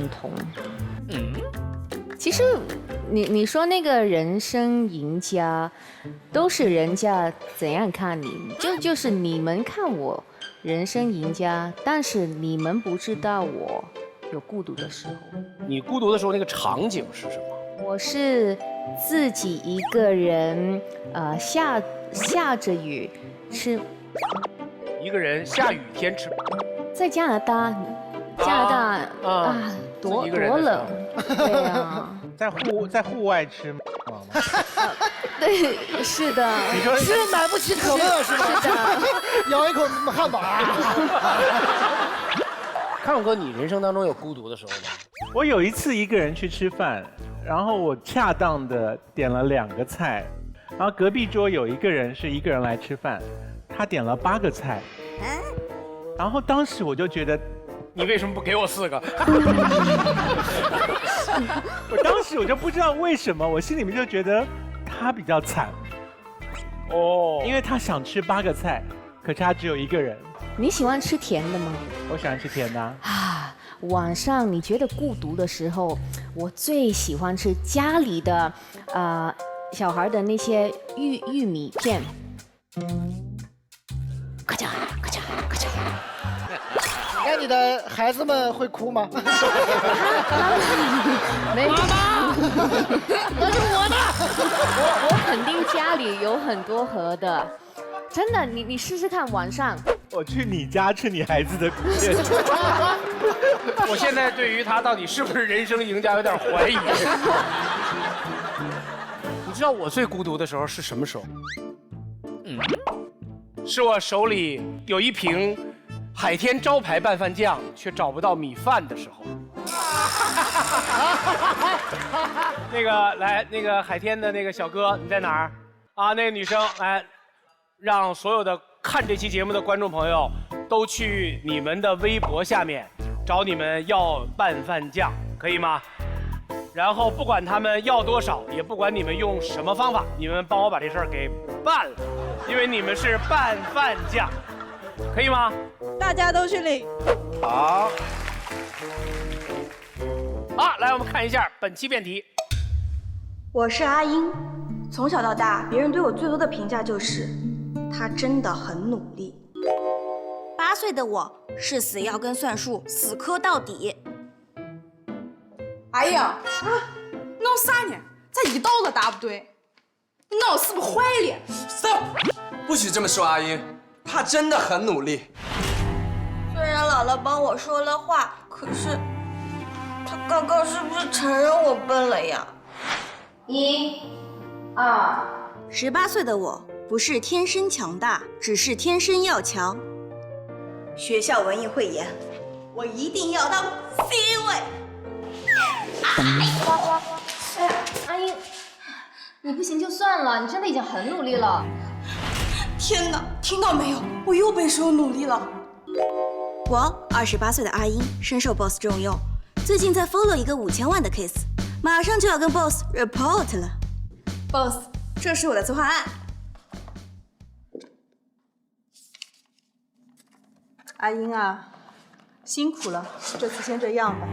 同。其实你说那个人生赢家，都是人家怎样看你，就是你们看我人生赢家，但是你们不知道我有孤独的时候。你孤独的时候那个场景是什么？我是自己一个人，下着雨吃。一个人下雨天吃，在加拿大多冷，对呀。在户外吃吗？对，是的。你说是买不起可乐是吗？是的。咬一口汉堡。康永哥，你人生当中有孤独的时候吗？我有一次一个人去吃饭，然后我恰当的点了2个菜，然后隔壁桌有一个人是一个人来吃饭，他点了8个菜，然后当时我就觉得，你为什么不给我4个？我当时我就不知道为什么，我心里面就觉得他比较惨，因为他想吃8个菜，可是他只有一个人。你喜欢吃甜的吗？我喜欢吃甜的啊。晚上你觉得孤独的时候，我最喜欢吃家里的小孩的那些玉米片，咔嚓咔嚓咔嚓。那你的孩子们会哭吗？没有。妈妈，那是我的。我肯定家里有很多盒的，真的，你试试看晚上。我去你家吃你孩子的骨片。我现在对于他到底是不是人生赢家有点怀疑。你知道我最孤独的时候是什么时候？是我手里有一瓶海天招牌拌饭酱，却找不到米饭的时候。那个海天的那个小哥，你在哪儿？啊，那个女生来，让所有的看这期节目的观众朋友都去你们的微博下面找你们要拌饭酱，可以吗？然后不管他们要多少，也不管你们用什么方法，你们帮我把这事儿给办了，因为你们是拌饭酱，可以吗？大家都去领。好。好，来我们看一下本期辩题。我是阿英，从小到大，别人对我最多的评价就是她真的很努力。8岁的我是死要跟算术死磕到底。哎呀，弄啥呢？咋一道都答不对？你脑是不是坏了 ？Stop！ 不许这么说，阿英，她真的很努力。虽然姥姥帮我说了话，可是她刚刚是不是承认我笨了呀？1、2。18岁的我不是天生强大，只是天生要强。学校文艺汇演，我一定要当 C 位。阿英，你不行就算了，你真的已经很努力了。天哪，听到没有？我又被说努力了。我28岁的阿英，深受 boss 重用，最近在 follow 一个5000万的 case， 马上就要跟 boss report 了。boss， 这是我的策划案。阿英啊，辛苦了，这次先这样吧。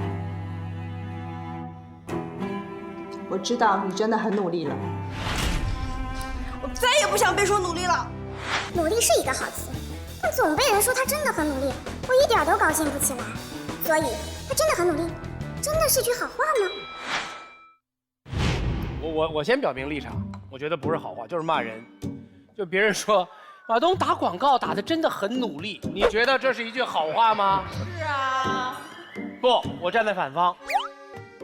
我知道你真的很努力了。我再也不想被说努力了。努力是一个好词，但总被人说他真的很努力，我一点都高兴不起来。所以，他真的很努力，真的是句好话吗？我先表明立场，我觉得不是好话，就是骂人。就别人说马东打广告打得真的很努力，你觉得这是一句好话吗？是啊。不，我站在反方。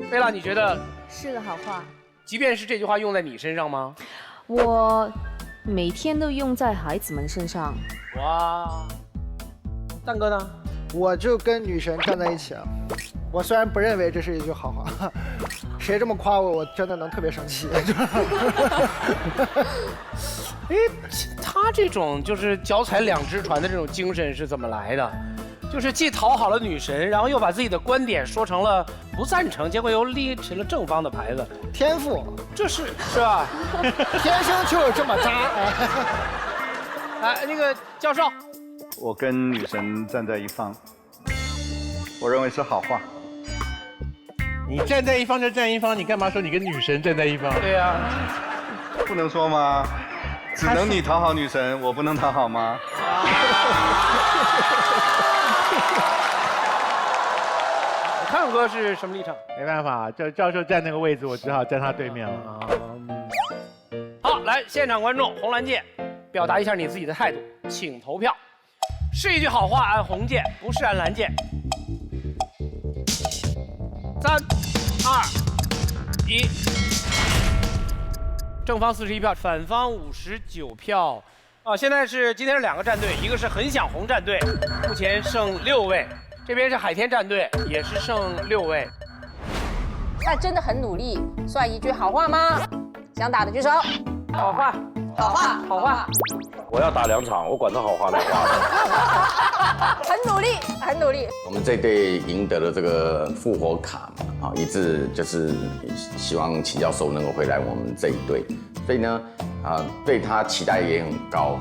贝拉，你觉得是个好话？即便是这句话用在你身上吗？我每天都用在孩子们身上。哇，蛋哥呢？我就跟女神站在一起啊。我虽然不认为这是一句好话，谁这么夸我，我真的能特别生气。哎，他这种就是脚踩2只船的这种精神是怎么来的？就是既讨好了女神，然后又把自己的观点说成了不赞成，结果又立起了正方的牌子。天赋，这是吧？天生就是这么渣。哎，那个教授，我跟女神站在一方，我认为是好话。你站在一方就站一方，你干嘛说你跟女神站在一方？对呀，不能说吗？只能你讨好女神，我不能讨好吗？康哥是什么立场？没办法，教授站那个位置，我只好站他对面了啊。好，来，现场观众，红蓝键，表达一下你自己的态度，请投票。是一句好话按红键，不是按蓝键。3、2、1。正方41票，反方59票。现在是今天是2个战队，一个是很想红战队，目前剩6位；这边是海天战队，也是剩6位。那真的很努力，算一句好话吗？想打的举手。好话，好话，好话。我要打2场，我管他好话赖话。很努力，很努力。我们这队赢得了这个复活卡嘛，一直就是希望齐教授能够回来我们这一队，所以呢，对他期待也很高。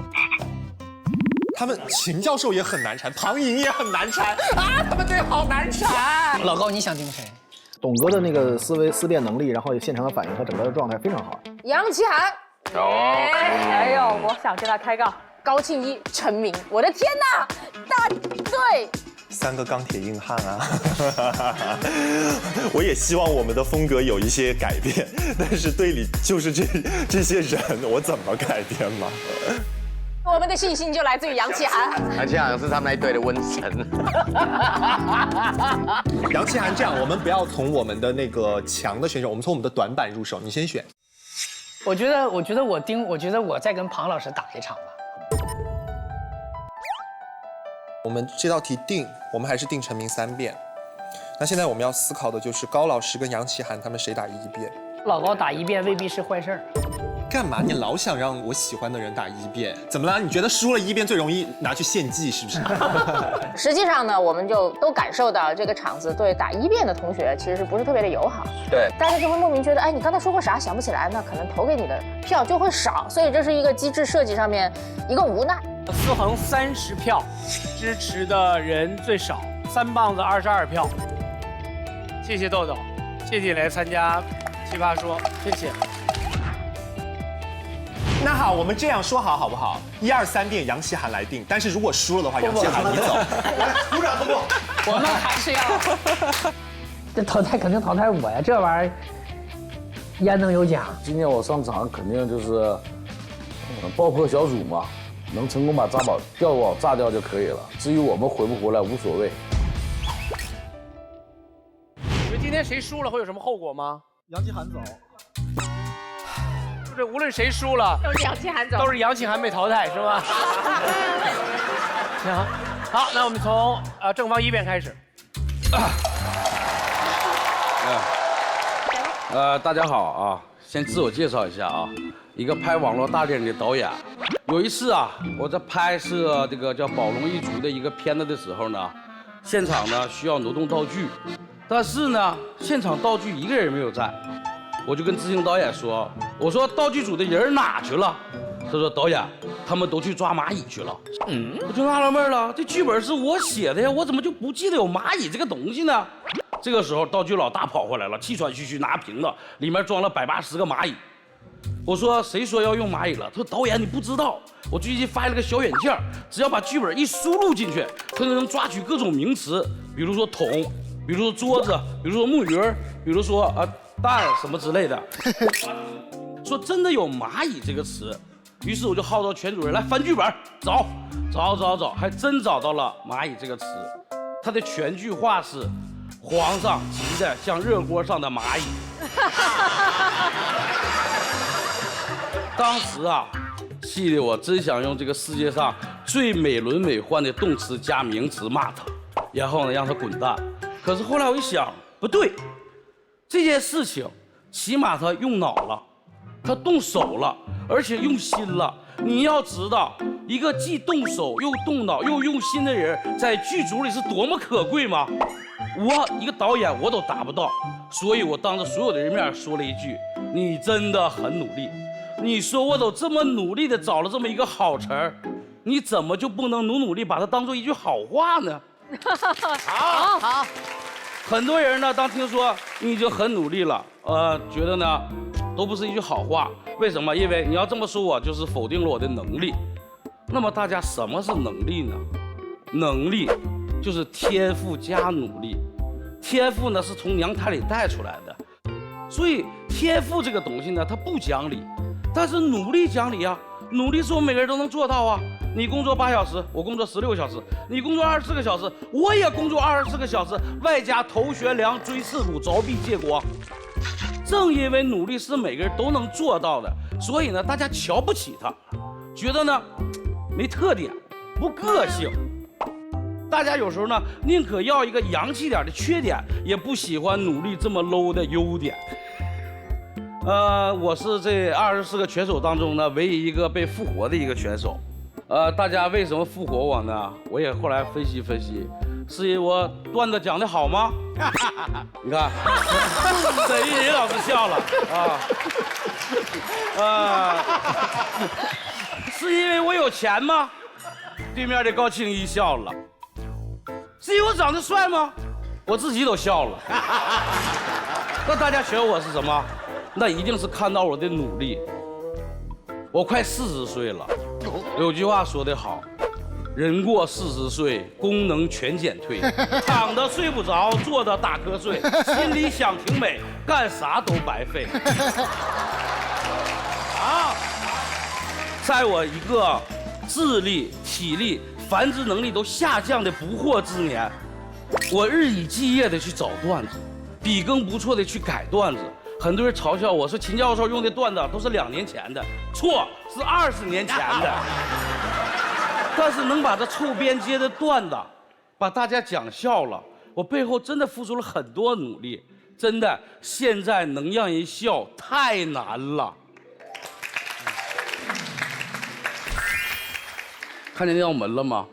他们秦教授也很难缠，庞莹也很难缠啊，他们队好难缠。老高，你想听谁？董哥的那个思辨能力，然后现场的反应和整个的状态非常好。杨奇涵。哎呦，我想跟他开杠。高庆一、陈明，我的天哪，大队！3个钢铁硬汉啊！我也希望我们的风格有一些改变，但是队里就是这些人，我怎么改变嘛？我们的信心就来自于杨奇涵。杨奇涵是他们那一队的瘟神。杨奇涵，这样我们不要从我们的那个强的选手，我们从我们的短板入手。你先选。我觉得我再跟庞老师打一场吧。我们这道题我们还是定陈明3遍。那现在我们要思考的就是高老师跟杨奇涵他们谁打1遍。老高打1遍未必是坏事儿。干嘛？你老想让我喜欢的人打1遍？怎么了？你觉得输了1遍最容易拿去献祭是不是？实际上呢，我们就都感受到这个场子对打1遍的同学其实是不是特别的友好。对，大家就会莫名觉得，哎，你刚才说过啥？想不起来，那可能投给你的票就会少。所以这是一个机制设计上面一个无奈。思恒30票，支持的人最少，3棒子22票。谢谢豆豆，谢谢你来参加奇葩说，谢谢。那好，我们这样说好不好？1、2、3遍杨奇涵来定，但是如果输了的话，杨奇涵你走。来，鼓掌通过。我们还是要。这淘汰肯定淘汰我呀，这玩意儿焉能有奖？今天我上场肯定就是爆破小组嘛，能成功把炸宝炸掉就可以了。至于我们回不回来无所谓。你们今天谁输了会有什么后果吗？杨奇涵走。就是无论谁输了，都是杨奇涵走，都是杨奇涵被淘汰，是吗？行，好，那我们从正方1辩开始。大家好啊，先自我介绍一下啊，一个拍网络大电影的导演。有一次啊，我在拍摄这个叫《宝龙一族》的一个片子的时候呢，现场呢需要挪动道具，但是呢，现场道具一个人没有在。我就跟执行导演说，我说道具组的人哪去了？他说导演，他们都去抓蚂蚁去了。我就纳了闷了，这剧本是我写的呀，我怎么就不记得有蚂蚁这个东西呢？这个时候道具老大跑回来了，气喘吁吁拿瓶子，里面装了180个蚂蚁。我说谁说要用蚂蚁了？他说导演你不知道，我最近发了个小软件，只要把剧本一输入进去，它就能抓取各种名词，比如说桶，比如说桌子，比如说木鱼，比如说蛋什么之类的。说真的有蚂蚁这个词，于是我就号召全组人来翻剧本，找，还真找到了蚂蚁这个词。它的全句话是：皇上急得像热锅上的蚂蚁。当时啊，气得我真想用这个世界上最美轮美奂的动词加名词骂他，然后呢让他滚蛋。可是后来我一想，不对。这件事情，起码他用脑了，他动手了，而且用心了。你要知道，一个既动手又动脑又用心的人，在剧组里是多么可贵吗？我一个导演我都达不到，所以我当着所有的人面说了一句：“你真的很努力。”你说我都这么努力的找了这么一个好词儿，你怎么就不能努力把它当做一句好话呢？好。很多人呢，当听说你已经很努力了，觉得呢，都不是一句好话。为什么？因为你要这么说我，就是否定了我的能力。那么大家，什么是能力呢？能力就是天赋加努力。天赋呢是从娘胎里带出来的，所以天赋这个东西呢，它不讲理，但是努力讲理啊。努力是我们每个人都能做到啊。你工作8小时，我工作16个小时；你工作24个小时，我也工作24个小时，外加头悬梁、锥刺股、凿壁借光。正因为努力是每个人都能做到的，所以呢，大家瞧不起他，觉得呢没特点，不个性。大家有时候呢，宁可要一个洋气点的缺点，也不喜欢努力这么 low 的优点。我是这24个拳手当中呢，唯一一个被复活的一个拳手。大家为什么复活我呢？我也后来分析分析，是因为我段子讲得好吗？你看，沈玉林老师笑了是因为我有钱吗？对面的高庆一笑了。是因为我长得帅吗？我自己都笑了。那大家选我是什么？那一定是看到我的努力。我快40岁了，有句话说得好，人过40岁，功能全减退，躺着睡不着，坐着打瞌睡，心里想挺美，干啥都白费。在我一个智力、体力、繁殖能力都下降的不惑之年，我日以继夜的去找段子，笔耕不辍的去改段子。很多人嘲笑我说秦教授用的段子都是2年前的，错，是20年前的。但是能把这臭边街的段子把大家讲笑了，我背后真的付出了很多努力，真的现在能让人笑太难了。看见那道门了吗？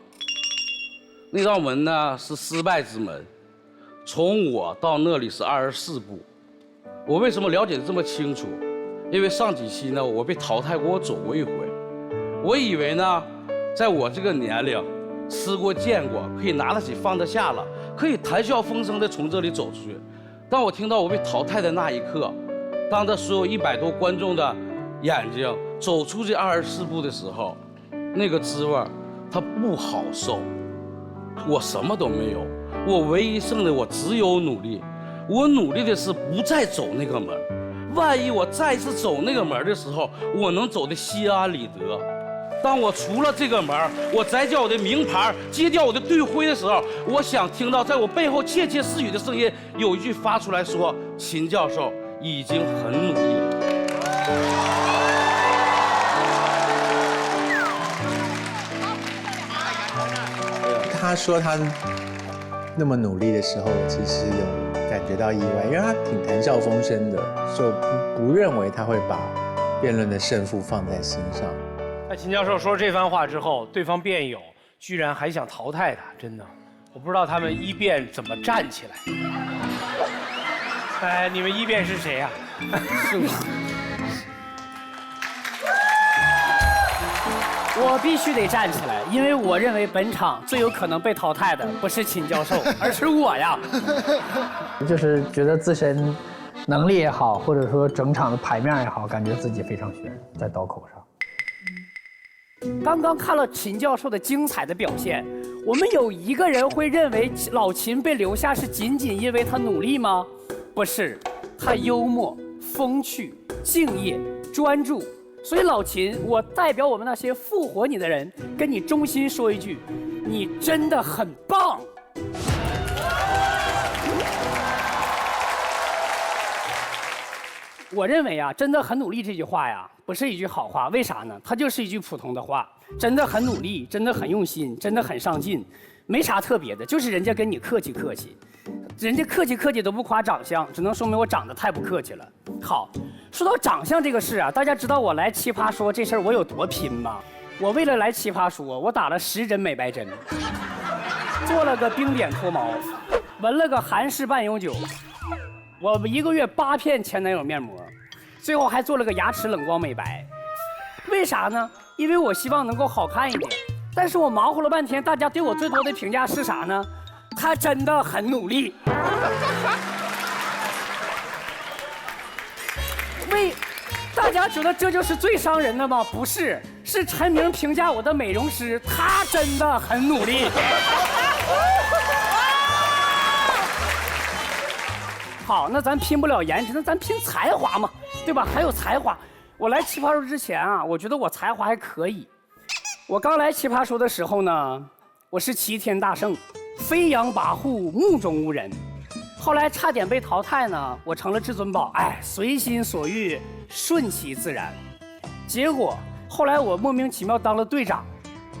那道门呢是失败之门，从我到那里是24步。我为什么了解得这么清楚？因为上几期呢，我被淘汰过，我走过一回。我以为呢，在我这个年龄，吃过见过，可以拿得起放得下了，可以谈笑风生地从这里走出去。当我听到我被淘汰的那一刻，当着所有100多观众的眼睛走出这24步的时候，那个滋味它不好受。我什么都没有，我唯一剩的我只有努力。我努力的是不再走那个门，万一我再次走那个门的时候，我能走得心安理得。当我出了这个门，我摘掉我的名牌，揭掉我的队徽的时候，我想听到在我背后窃窃私语的声音，有一句发出来说：秦教授已经很努力了。他说他那么努力的时候，其实有感觉到意外，因为他挺谈笑风生的，就不认为他会把辩论的胜负放在心上。那秦教授说这番话之后，对方辩友居然还想淘汰他，真的，我不知道他们一辩怎么站起来。哎，你们一辩是谁呀？是我。我必须得站起来，因为我认为本场最有可能被淘汰的不是秦教授，而是我呀。就是觉得自身能力也好，或者说整场的牌面也好，感觉自己非常悬在刀口上。刚刚看了秦教授的精彩的表现，我们有一个人会认为老秦被留下是仅仅因为他努力吗？不是，他幽默、风趣、敬业、专注。所以老秦，我代表我们那些复活你的人，跟你衷心说一句，你真的很棒。我认为啊，真的很努力这句话呀，不是一句好话，为啥呢？它就是一句普通的话。真的很努力，真的很用心，真的很上进，没啥特别的，就是人家跟你客气客气，人家客气客气都不夸长相，只能说明我长得太不客气了。好，说到长相这个事啊，大家知道我来奇葩说这事儿我有多拼吗？我为了来奇葩说，我打了10针美白针，做了个冰点脱毛，纹了个韩式半永久，我1个月8片前男友面膜，最后还做了个牙齿冷光美白。为啥呢？因为我希望能够好看一点。但是我忙活了半天，大家对我最多的评价是啥呢？他真的很努力。大家觉得这就是最伤人的吗？不是，是陈明评价我的美容师，他真的很努力。好，那咱拼不了颜值，那咱拼才华嘛，对吧？还有才华。我来奇葩说之前啊，我觉得我才华还可以。我刚来奇葩说的时候呢，我是齐天大圣，飞扬跋扈，目中无人。后来差点被淘汰呢，我成了至尊宝，随心所欲，顺其自然。结果后来我莫名其妙当了队长，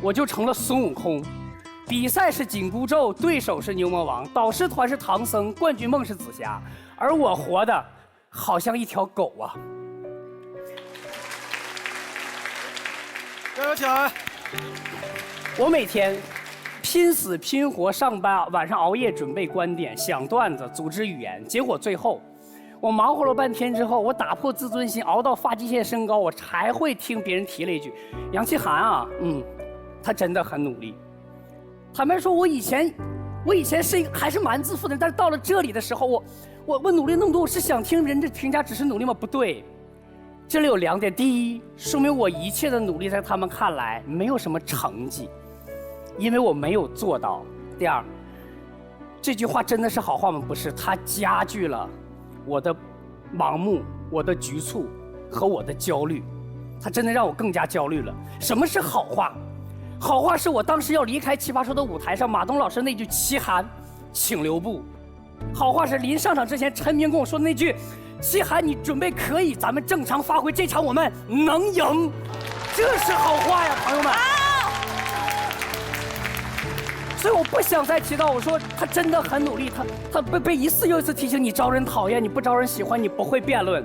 我就成了孙悟空。比赛是紧箍咒，对手是牛魔王，导师团是唐僧，冠军梦是紫霞，而我活的好像一条狗啊！加油起来！我每天拼死拼活上班，晚上熬夜准备观点、想段子、组织语言，结果最后，我忙活了半天之后，我打破自尊心，熬到发际线升高，我才会听别人提了一句：“杨奇涵啊，他真的很努力。”坦白说，我以前还是蛮自负的，但是到了这里的时候，我努力那么多，我是想听人的评价只是努力吗？不对，这里有2点：第一，说明我一切的努力在他们看来没有什么成绩。因为我没有做到。第二，这句话真的是好话吗？不是，它加剧了我的盲目、我的局促和我的焦虑，它真的让我更加焦虑了。什么是好话？好话是我当时要离开奇葩说的舞台上，马东老师那句“齐涵，请留步”。好话是临上场之前，陈明跟我说的那句：“齐涵，你准备可以，咱们正常发挥，这场我们能赢。”这是好话呀，朋友们。所以我不想再提到，我说他真的很努力，他被一次又一次提醒你招人讨厌，你不招人喜欢，你不会辩论。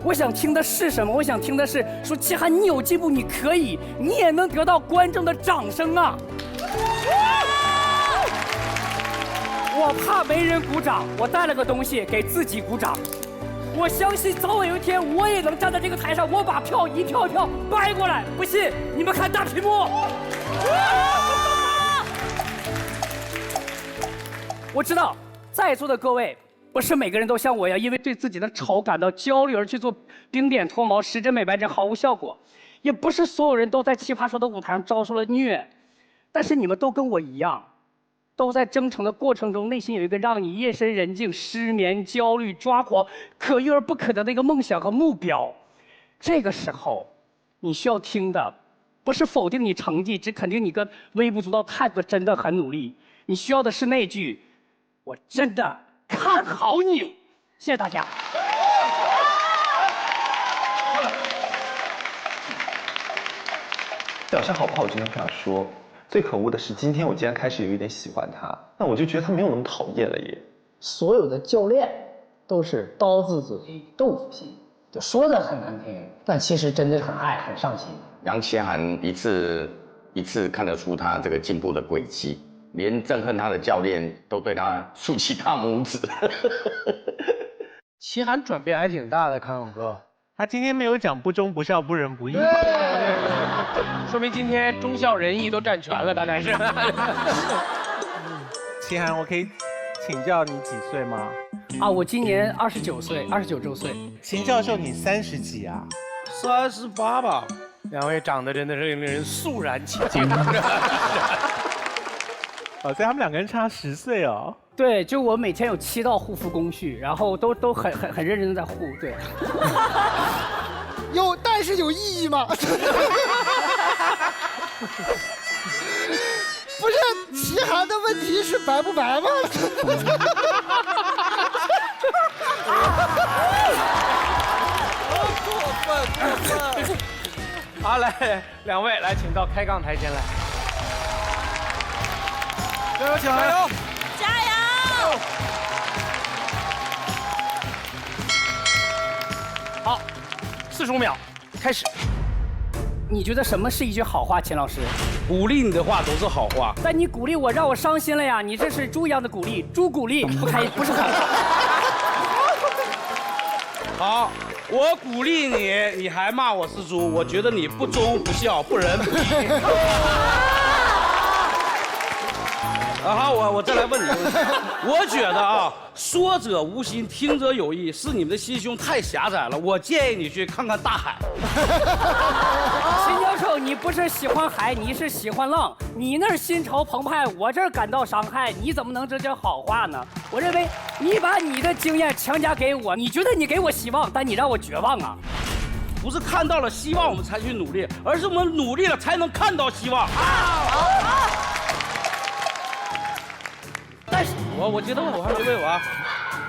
我想听的是什么？我想听的是说齐涵你有进步，你可以，你也能得到观众的掌声啊！我怕没人鼓掌，我带了个东西给自己鼓掌。我相信早晚有一天我也能站在这个台上，我把票一票一票掰过来。不信你们看大屏幕。我知道在座的各位不是每个人都像我一样，因为对自己的丑感到焦虑而去做冰点脱毛、十针美白针毫无效果，也不是所有人都在奇葩说的舞台上遭受了虐，但是你们都跟我一样，都在征程的过程中内心有一个让你夜深人静、失眠、焦虑、抓狂、可遇而不可得的一个梦想和目标。这个时候你需要听的不是否定你成绩，只肯定你个微不足道态度真的很努力，你需要的是那句我真的看好你。谢谢大家。表现好不好我真的不想说，最可恶的是今天我竟然开始有一点喜欢他，那我就觉得他没有那么讨厌了耶。所有的教练都是刀子嘴豆腐心，就说的很难听，但其实真的很爱很上心。杨奇涵一次看得出他这个进步的轨迹，连憎恨他的教练都对他竖起大拇指。奇涵转变还挺大的，康永哥。他今天没有讲不忠不孝不仁不义，说明今天忠孝仁义都占全了，大概是。奇涵，我可以请教你几岁吗？啊，我今年29岁，29周岁。秦教授，你30几啊？38吧。两位长得真的是令人肃然起敬。哦，所以他们2个人差10岁哦。对，就我每天有7道护肤工序，然后都很认真的在护，对。但是有意义吗？不是，奇涵的问题是白不白吗？过分！好，来，2位来，请到开杠台前来。加油，加油！加油！好，45秒，开始。你觉得什么是一句好话，秦老师？鼓励你的话都是好话。但你鼓励我，让我伤心了呀！你这是猪一样的鼓励，猪鼓励不是很好。好，我鼓励你，你还骂我是猪，我觉得你不忠不孝不仁不义。好，我再来问你一个问题。我觉得啊，说者无心，听者有意，是你们的心胸太狭窄了。我建议你去看看大海。秦教授，你不是喜欢海，你是喜欢浪。你那儿心潮澎湃，我这儿感到伤害，你怎么能这叫好话呢？我认为你把你的经验强加给我，你觉得你给我希望，但你让我绝望啊！不是看到了希望我们才去努力，而是我们努力了才能看到希望。但是我觉得我还没问完，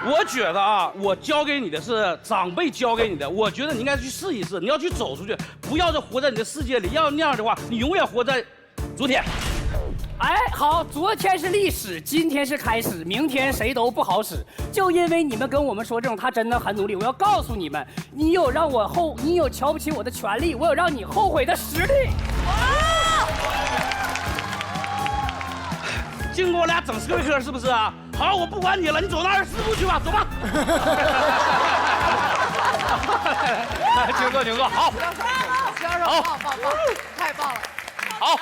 我觉得啊，我教给你的是长辈教给你的，我觉得你应该去试一试，你要去走出去，不要再活在你的世界里，要那样的话，你永远活在昨天。哎，好，昨天是历史，今天是开始，明天谁都不好使。就因为你们跟我们说这种，他真的很努力。我要告诉你们，你有瞧不起我的权利，我有让你后悔的实力。净给我俩整社科是不是啊？好，我不管你了，你走那24步去吧，走吧。请坐，请坐，好。棒，太棒了。好，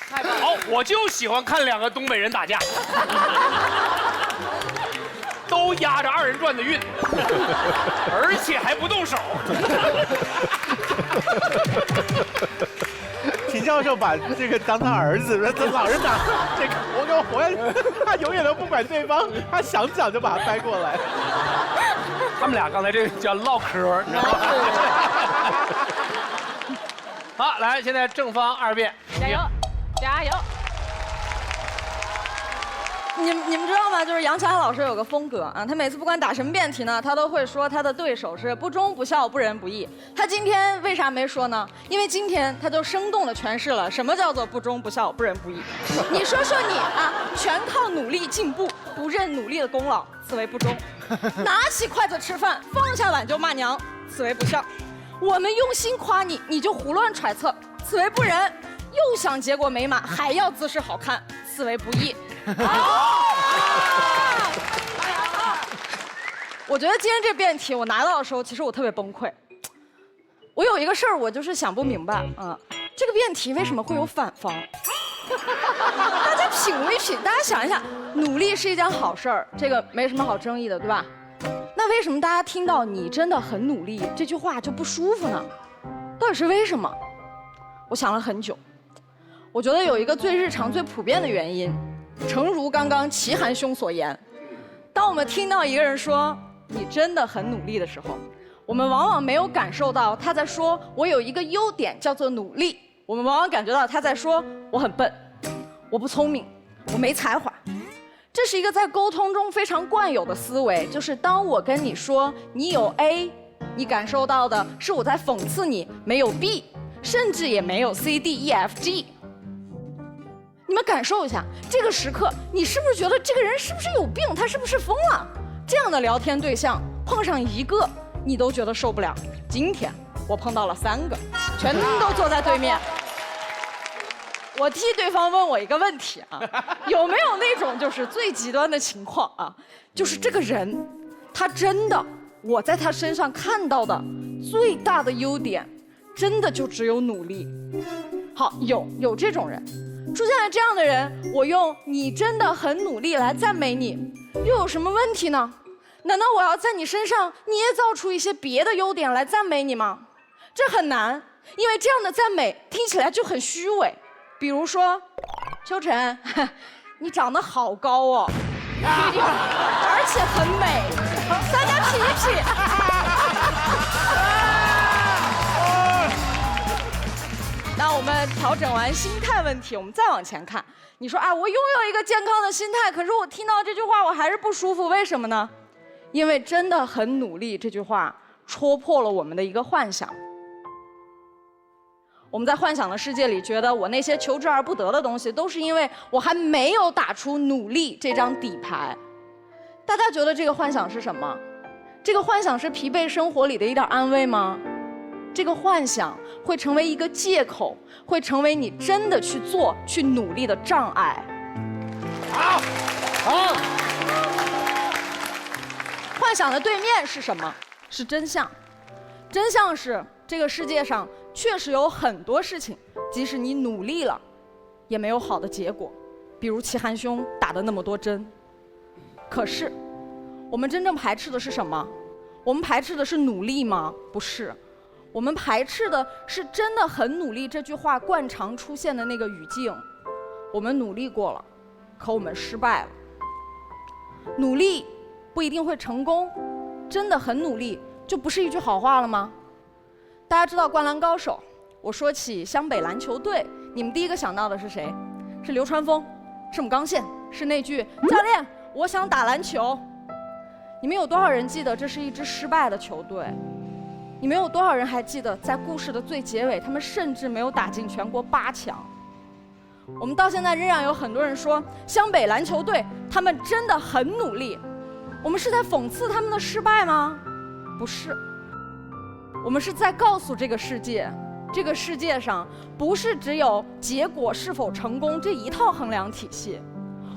太棒了。好，我就喜欢看两个东北人打架，都压着2人转的韵，而且还不动手。秦教授把这个当他儿子，说老是打这个，我给我活下去，他永远都不管对方，他想讲就把他掰过来。他们俩刚才这个叫唠嗑，你知道吗？好，来，现在正方2辩，加油，加油！你们知道吗？就是杨奇涵老师有个风格啊，他每次不管打什么辩题呢，他都会说他的对手是不忠不孝不仁不义。他今天为啥没说呢？因为今天他就生动地诠释了什么叫做不忠不孝不仁不义。你说说你啊，全靠努力进步，不认努力的功劳，此为不忠；拿起筷子吃饭，放下碗就骂娘，此为不孝；我们用心夸你，你就胡乱揣测，此为不仁；又想结果美满，还要姿势好看，此为不义。我觉得今天这辩题我拿到的时候，其实我特别崩溃。我有一个事儿，我就是想不明白啊，这个辩题为什么会有反方？大家品一品，大家想一下，努力是一件好事儿，这个没什么好争议的，对吧？那为什么大家听到你真的很努力这句话就不舒服呢？到底是为什么？我想了很久，我觉得有一个最日常、最普遍的原因。诚如刚刚齐涵兄所言，当我们听到一个人说你真的很努力的时候，我们往往没有感受到他在说我有一个优点叫做努力，我们往往感觉到他在说我很笨，我不聪明，我没才华。这是一个在沟通中非常惯有的思维，就是当我跟你说你有 A， 你感受到的是我在讽刺你没有 B， 甚至也没有 C、D、E、F、G。你们感受一下，这个时刻，你是不是觉得这个人是不是有病？他是不是疯了？这样的聊天对象碰上一个，你都觉得受不了。今天我碰到了3个，全都坐在对面。我替对方问我一个问题啊，有没有那种就是最极端的情况啊？就是这个人，他真的，我在他身上看到的最大的优点，真的就只有努力。好，有这种人。出现了这样的人，我用“你真的很努力”来赞美你，又有什么问题呢？难道我要在你身上捏造出一些别的优点来赞美你吗？这很难，因为这样的赞美听起来就很虚伪。比如说，秋晨，你长得好高哦，而且很美，大家品一品。那我们调整完心态问题，我们再往前看。你说啊，我拥有一个健康的心态，可是我听到这句话我还是不舒服，为什么呢？因为真的很努力这句话戳破了我们的一个幻想。我们在幻想的世界里，觉得我那些求之而不得的东西，都是因为我还没有打出努力这张底牌。大家觉得这个幻想是什么？这个幻想是疲惫生活里的一点安慰吗？这个幻想会成为一个借口，会成为你真的去做、去努力的障碍。好，幻想的对面是什么？是真相。真相是这个世界上确实有很多事情，即使你努力了，也没有好的结果。比如齐寒兄打的那么多针。可是，我们真正排斥的是什么？我们排斥的是努力吗？不是，我们排斥的是真的很努力这句话惯常出现的那个语境。我们努力过了，可我们失败了。努力不一定会成功，真的很努力就不是一句好话了吗？大家知道《灌篮高手》，我说起湘北篮球队，你们第一个想到的是谁？是流川枫，赤木刚宪，是那句“教练，我想打篮球”。你们有多少人记得这是一支失败的球队？你们有多少人还记得在故事的最结尾，他们甚至没有打进全国8强？我们到现在仍然有很多人说湘北篮球队他们真的很努力，我们是在讽刺他们的失败吗？不是，我们是在告诉这个世界，这个世界上不是只有结果是否成功这一套衡量体系。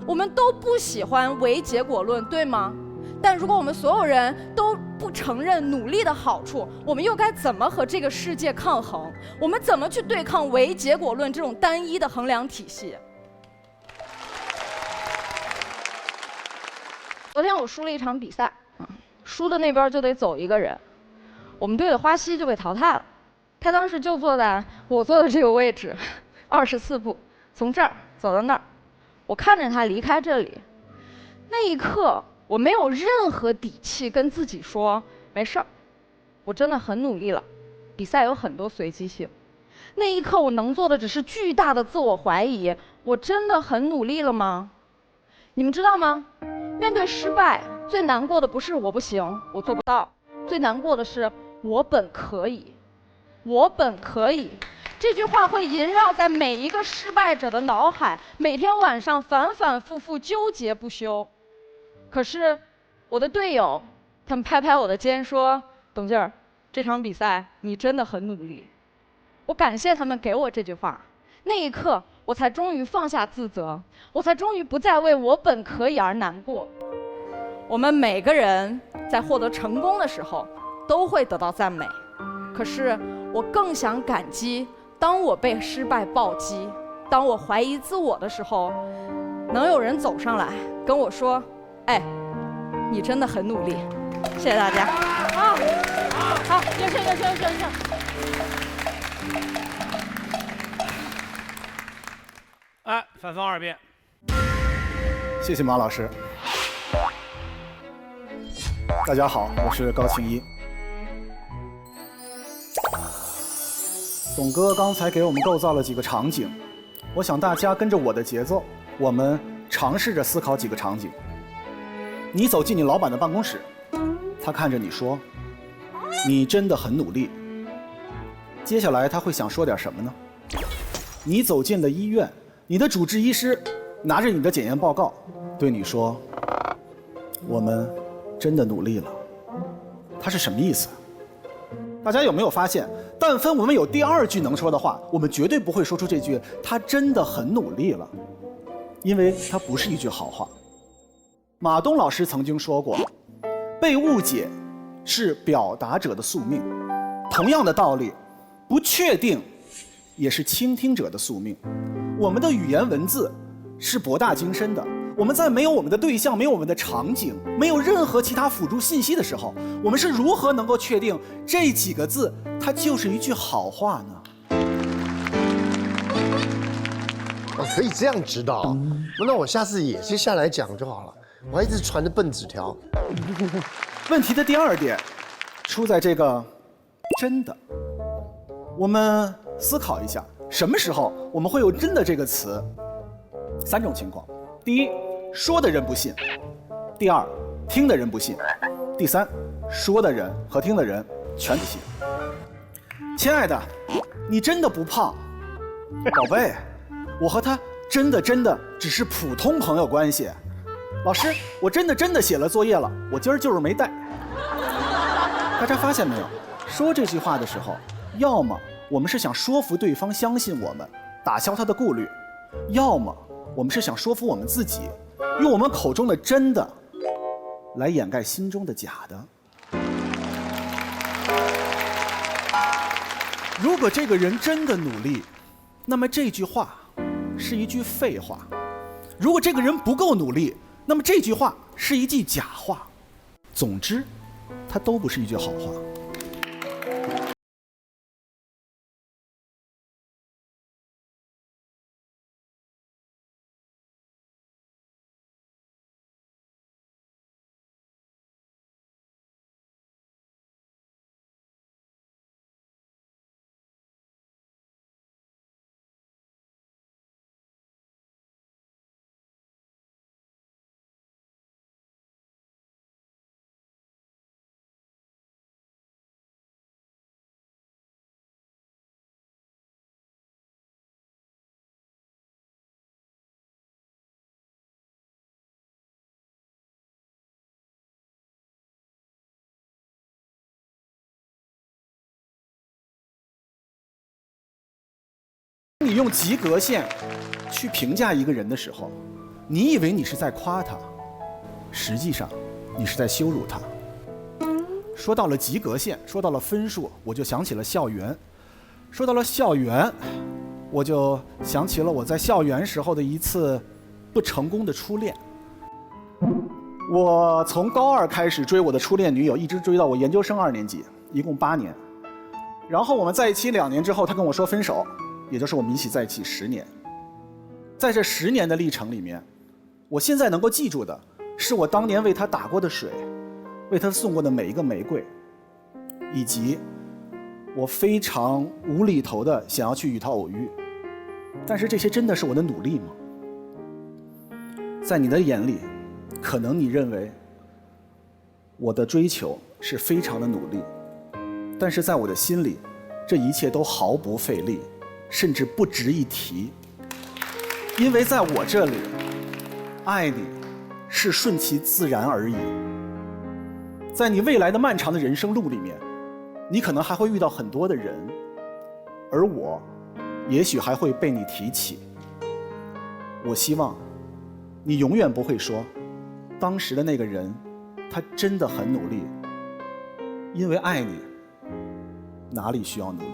我们都不喜欢唯结果论，对吗？但如果我们所有人都不承认努力的好处，我们又该怎么和这个世界抗衡？我们怎么去对抗唯结果论这种单一的衡量体系？昨天我输了一场比赛，输的那边就得走一个人，我们队的花溪就被淘汰了。他当时就坐在我坐的这个位置，24步，从这儿走到那儿。我看着他离开这里，那一刻我没有任何底气跟自己说没事儿，我真的很努力了。比赛有很多随机性，那一刻我能做的只是巨大的自我怀疑，我真的很努力了吗？你们知道吗？面对失败，最难过的不是我不行，我做不到，最难过的是我本可以，我本可以。这句话会萦绕在每一个失败者的脑海，每天晚上反反复复纠结不休。可是我的队友，他们拍拍我的肩说：“董静儿，这场比赛你真的很努力。”我感谢他们给我这句话，那一刻我才终于放下自责，我才终于不再为我本可以而难过。我们每个人在获得成功的时候都会得到赞美，可是我更想感激当我被失败暴击，当我怀疑自我的时候，能有人走上来跟我说：“哎，你真的很努力。”谢谢大家。好，有请。哎，反方2辩。谢谢马老师。大家好，我是高庆一。董哥刚才给我们构造了几个场景，我想大家跟着我的节奏，我们尝试着思考几个场景。你走进你老板的办公室，他看着你说：“你真的很努力。”接下来他会想说点什么呢？你走进了医院，你的主治医师拿着你的检验报告对你说：“我们真的努力了。”他是什么意思？大家有没有发现，但凡我们有第2句能说的话，我们绝对不会说出这句“他真的很努力了”，因为它不是一句好话。马东老师曾经说过，被误解是表达者的宿命。同样的道理，不确定也是倾听者的宿命。我们的语言文字是博大精深的，我们在没有我们的对象、没有我们的场景、没有任何其他辅助信息的时候，我们是如何能够确定这几个字它就是一句好话呢？哦，可以这样指导，那我下次也是下来讲就好了，我还一直传着笨纸条。问题的第2点出在这个“真的”。我们思考一下，什么时候我们会有“真的”这个词？3种情况：第一，说的人不信；第2，听的人不信；第3，说的人和听的人全不信。亲爱的，你真的不胖，宝贝，我和他真的只是普通朋友关系。老师，我真的写了作业了，我今儿就是没带。大家发现没有？说这句话的时候，要么我们是想说服对方相信我们，打消他的顾虑，要么我们是想说服我们自己，用我们口中的真的来掩盖心中的假的。如果这个人真的努力，那么这句话是一句废话；如果这个人不够努力，那么这句话是一句假话。总之，它都不是一句好话。你用及格线去评价一个人的时候，你以为你是在夸他，实际上你是在羞辱他。说到了及格线，说到了分数，我就想起了校园。说到了校园，我就想起了我在校园时候的一次不成功的初恋。我从高2开始追我的初恋女友，一直追到我研究生2年级，一共8年。然后我们在一起2年之后，她跟我说分手。也就是我们一起在一起10年，在这10年的历程里面，我现在能够记住的是我当年为他打过的水，为他送过的每一个玫瑰，以及我非常无厘头的想要去与他偶遇。但是这些真的是我的努力吗？在你的眼里，可能你认为我的追求是非常的努力，但是在我的心里，这一切都毫不费力，甚至不值一提。因为在我这里，爱你是顺其自然而已。在你未来的漫长的人生路里面，你可能还会遇到很多的人，而我也许还会被你提起。我希望你永远不会说当时的那个人他真的很努力，因为爱你哪里需要努力。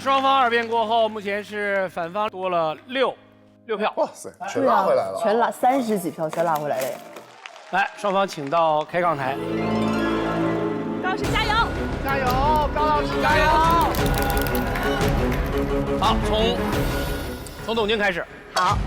双方2辩过后，目前是反方多了6票。哇塞，全拉回来了，全拉30几票，全拉回来了。来，双方请到开杠台。高老师加油！加油，高老师加油！好，从董卿开始。好。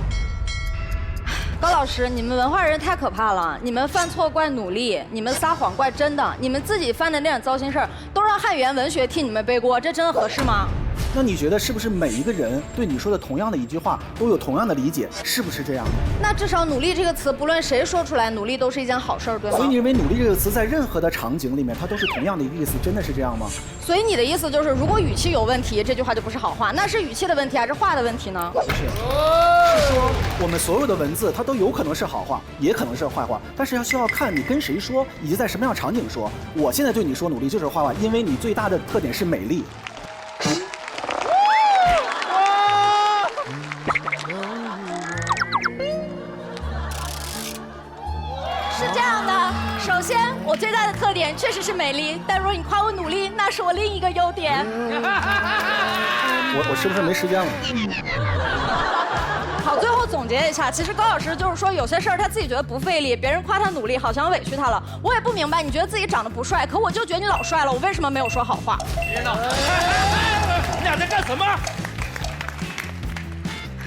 高老师，你们文化人太可怕了！你们犯错怪努力，你们撒谎怪真的，你们自己犯的那点糟心事儿，都让汉语言文学替你们背锅，这真的合适吗？那你觉得是不是每一个人对你说的同样的一句话都有同样的理解？是不是这样的？那至少“努力”这个词，不论谁说出来，努力都是一件好事儿，对吗？所以你认为“努力”这个词在任何的场景里面，它都是同样的一个意思，真的是这样吗？所以你的意思就是，如果语气有问题，这句话就不是好话，那是语气的问题还是话的问题呢？不是，是说我们所有的文字它都有可能是好话，也可能是坏话，但是需要看你跟谁说，以及在什么样的场景说。我现在对你说努力就是坏话，因为你最大的特点是美丽。是这样的，首先我最大的特点确实是美丽，但如果你夸我努力，那是我另一个优点。我是不是没时间了？好，最后总结一下，其实高老师就是说，有些事儿他自己觉得不费力，别人夸他努力，好像委屈他了。我也不明白，你觉得自己长得不帅，可我就觉得你老帅了，我为什么没有说好话？别闹！你俩在干什么？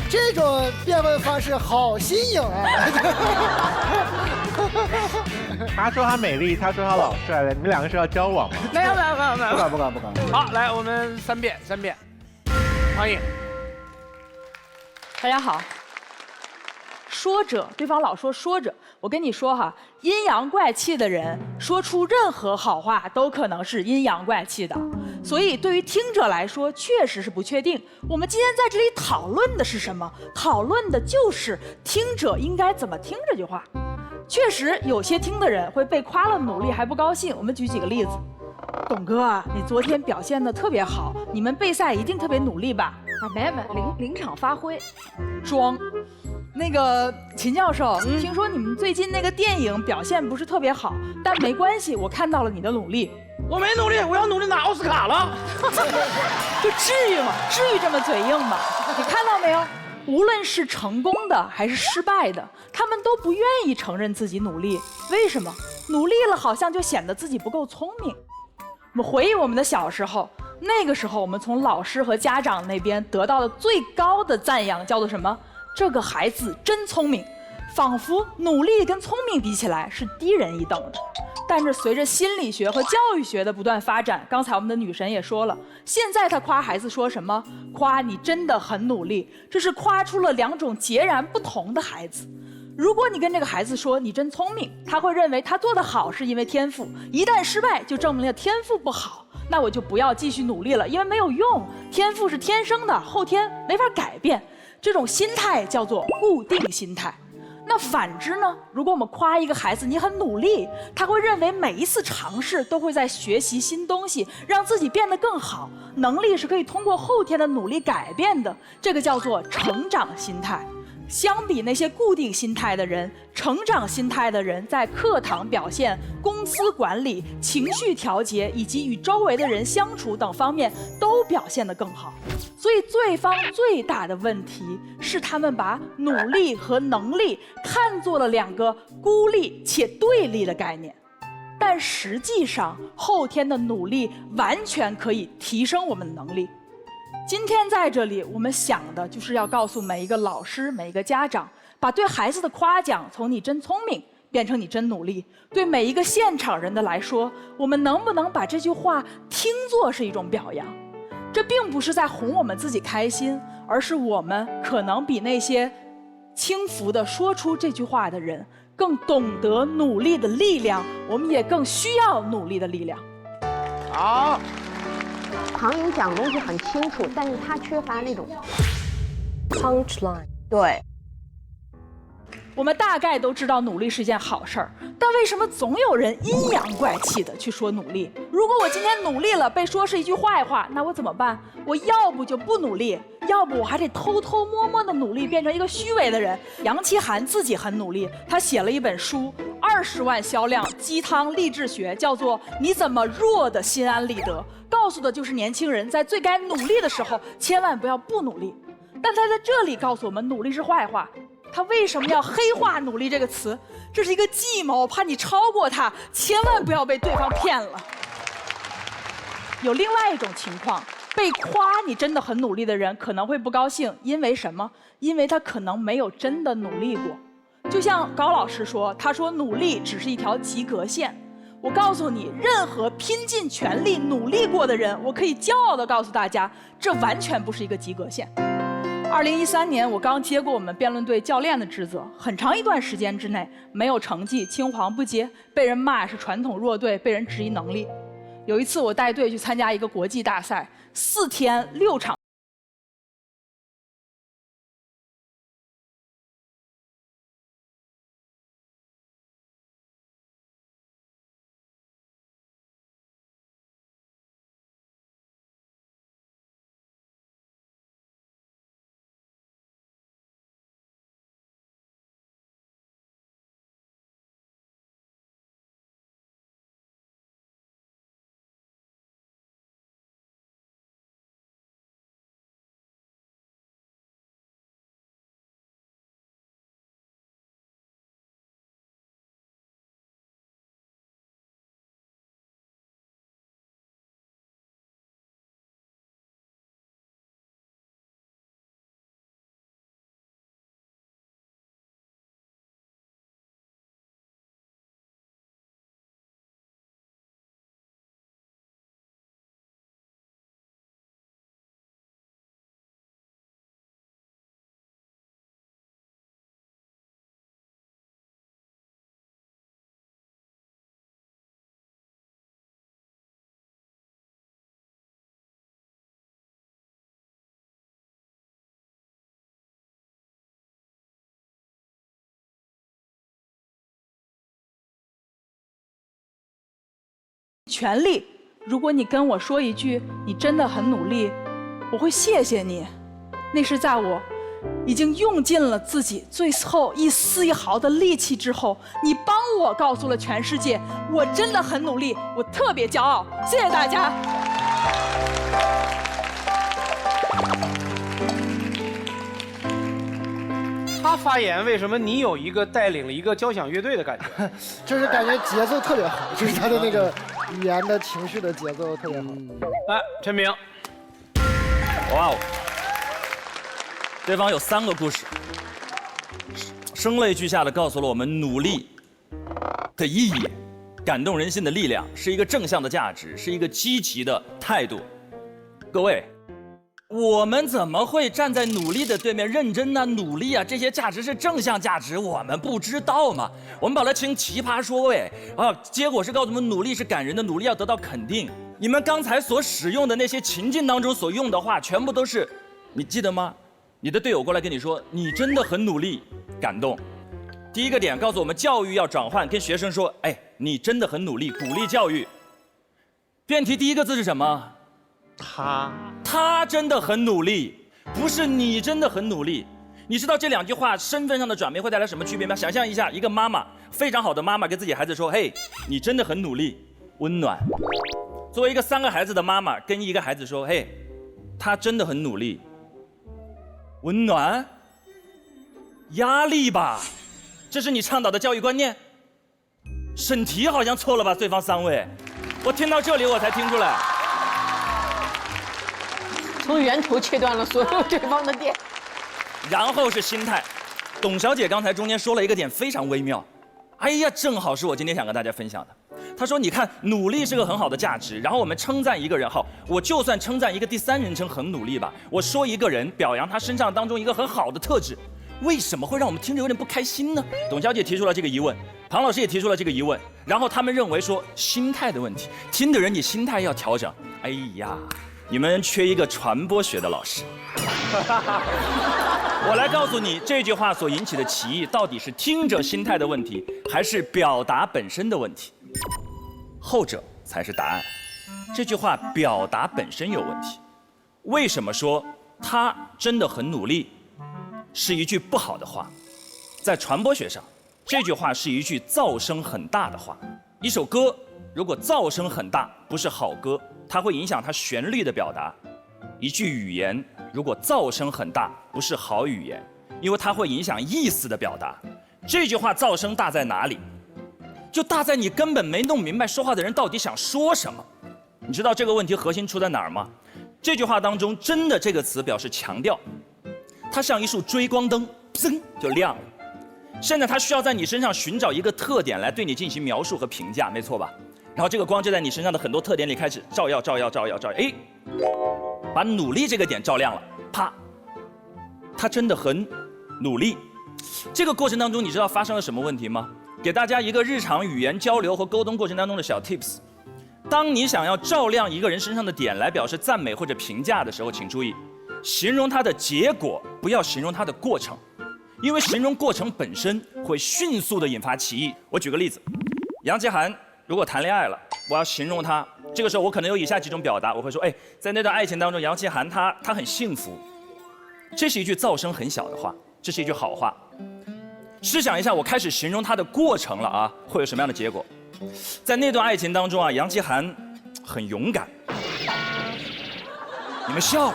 这种辩论方式好新颖啊！他说他美丽，他说他老帅了，你们2个是要交往吗？没有。不敢。好，来，我们3辩。黄颖。大家好。说者，对方老说者，我跟你说哈，阴阳怪气的人说出任何好话都可能是阴阳怪气的，所以对于听者来说确实是不确定。我们今天在这里讨论的是什么？讨论的就是听者应该怎么听这句话。确实有些听的人会被夸了努力还不高兴。我们举几个例子。董哥，你昨天表现得特别好，你们备赛一定特别努力吧？啊，没，临场发挥，装。那个秦教授，听说你们最近那个电影表现不是特别好，但没关系，我看到了你的努力。我没努力，我要努力拿奥斯卡了。就至于吗？至于这么嘴硬吗？你看到没有？无论是成功的还是失败的，他们都不愿意承认自己努力。为什么？努力了好像就显得自己不够聪明。我们回忆我们的小时候，那个时候我们从老师和家长那边得到的最高的赞扬叫做什么？这个孩子真聪明，仿佛努力跟聪明比起来是低人一等的。但是随着心理学和教育学的不断发展，刚才我们的女神也说了，现在她夸孩子说什么？夸你真的很努力，这是夸出了2种截然不同的孩子。如果你跟这个孩子说你真聪明，他会认为他做得好是因为天赋，一旦失败就证明了天赋不好，那我就不要继续努力了，因为没有用，天赋是天生的，后天没法改变。这种心态叫做固定心态。那反之呢？如果我们夸一个孩子你很努力，他会认为每一次尝试都会在学习新东西，让自己变得更好，能力是可以通过后天的努力改变的，这个叫做成长心态。相比那些固定心态的人，成长心态的人在课堂表现、公司管理、情绪调节以及与周围的人相处等方面都表现得更好。所以对方最大的问题是他们把努力和能力看作了2个孤立且对立的概念，但实际上后天的努力完全可以提升我们的能力。今天在这里，我们想的就是要告诉每一个老师、每一个家长，把对孩子的夸奖从你真聪明变成你真努力。对每一个现场人的来说，我们能不能把这句话听作是一种表扬？这并不是在哄我们自己开心，而是我们可能比那些轻浮地说出这句话的人更懂得努力的力量，我们也更需要努力的力量。好。唐颖讲东西很清楚，但是他缺乏那种 punchline。对，我们大概都知道努力是一件好事儿，但为什么总有人阴阳怪气的去说努力？如果我今天努力了，被说是一句坏话，那我怎么办？我要不就不努力，要不我还得偷偷摸摸的努力，变成一个虚伪的人。杨奇涵自己很努力，他写了一本书，20万销量，鸡汤励志学，叫做《你怎么弱的心安理得》，告诉的就是年轻人在最该努力的时候，千万不要不努力。但他在这里告诉我们，努力是坏话。他为什么要黑化努力这个词？这是一个计谋，怕你超过他，千万不要被对方骗了。有另外一种情况，被夸你真的很努力的人可能会不高兴，因为什么？因为他可能没有真的努力过。就像高老师说，他说努力只是一条及格线。我告诉你，任何拼尽全力努力过的人，我可以骄傲地告诉大家，这完全不是一个及格线。2013年，我刚接过我们辩论队教练的职责，很长一段时间之内没有成绩，青黄不接，被人骂是传统弱队，被人质疑能力。有一次，我带队去参加一个国际大赛，4天6场。权利，如果你跟我说一句你真的很努力，我会谢谢你。那是在我已经用尽了自己最后一丝一毫的力气之后，你帮我告诉了全世界，我真的很努力，我特别骄傲。谢谢大家。他发言，为什么你有一个带领了一个交响乐队的感觉？就是感觉节奏特别好，就是他的那个语言的情绪的节奏特别好。来，陈明。哇哦！对方有3个故事，声泪俱下的告诉了我们努力的意义，感动人心的力量，是一个正向的价值，是一个积极的态度。各位，我们怎么会站在努力的对面？认真啊，努力啊，这些价值是正向价值，我们不知道吗？我们把它称奇葩说位啊，结果是告诉我们努力是感人的，努力要得到肯定。你们刚才所使用的那些情境当中所用的话，全部都是，你记得吗？你的队友过来跟你说，你真的很努力，感动。第一个点告诉我们，教育要转换，跟学生说，哎，你真的很努力，鼓励教育。辩题第一个字是什么？他真的很努力，不是你真的很努力。你知道这2句话身份上的转变会带来什么区别吗？想象一下，一个妈妈，非常好的妈妈跟自己孩子说，嘿，你真的很努力，温暖。作为一个3个孩子的妈妈，跟一个孩子说，嘿，他真的很努力，温暖，压力吧，这是你倡导的教育观念。审题好像错了吧？对方3位，我听到这里我才听出来。从源头切断了所有对方的点。然后是心态，董小姐刚才中间说了一个点非常微妙，哎呀，正好是我今天想跟大家分享的。她说，你看，努力是个很好的价值，然后我们称赞一个人，好，我就算称赞一个第3人称很努力吧，我说一个人，表扬他身上当中一个很好的特质，为什么会让我们听着有点不开心呢？董小姐提出了这个疑问，庞老师也提出了这个疑问，然后他们认为说心态的问题，听的人你心态要调整。哎呀，你们缺一个传播学的老师。我来告诉你，这句话所引起的歧义到底是听者心态的问题，还是表达本身的问题？后者才是答案。这句话表达本身有问题。为什么说他真的很努力是一句不好的话？在传播学上，这句话是一句噪声很大的话。一首歌如果噪声很大，不是好歌，它会影响它旋律的表达。一句语言如果噪声很大，不是好语言，因为它会影响意思的表达。这句话噪声大在哪里？就大在你根本没弄明白说话的人到底想说什么。你知道这个问题核心出在哪儿吗？这句话当中真的这个词表示强调，它像一束追光灯，噌就亮了。现在它需要在你身上寻找一个特点来对你进行描述和评价，没错吧？然后这个光就在你身上的很多特点里开始照耀，哎，把努力这个点照亮了，啪，他真的很努力。这个过程当中，你知道发生了什么问题吗？给大家一个日常语言交流和沟通过程当中的小 tips。当你想要照亮一个人身上的点来表示赞美或者评价的时候，请注意，形容它的结果，不要形容它的过程，因为形容过程本身会迅速的引发歧义。我举个例子，杨奇涵如果谈恋爱了，我要形容他，这个时候我可能有以下几种表达，我会说，哎，在那段爱情当中，杨奇涵他很幸福。这是一句噪声很小的话，这是一句好话。试想一下，我开始形容他的过程了啊，会有什么样的结果？在那段爱情当中啊，杨奇涵很勇敢。你们笑了，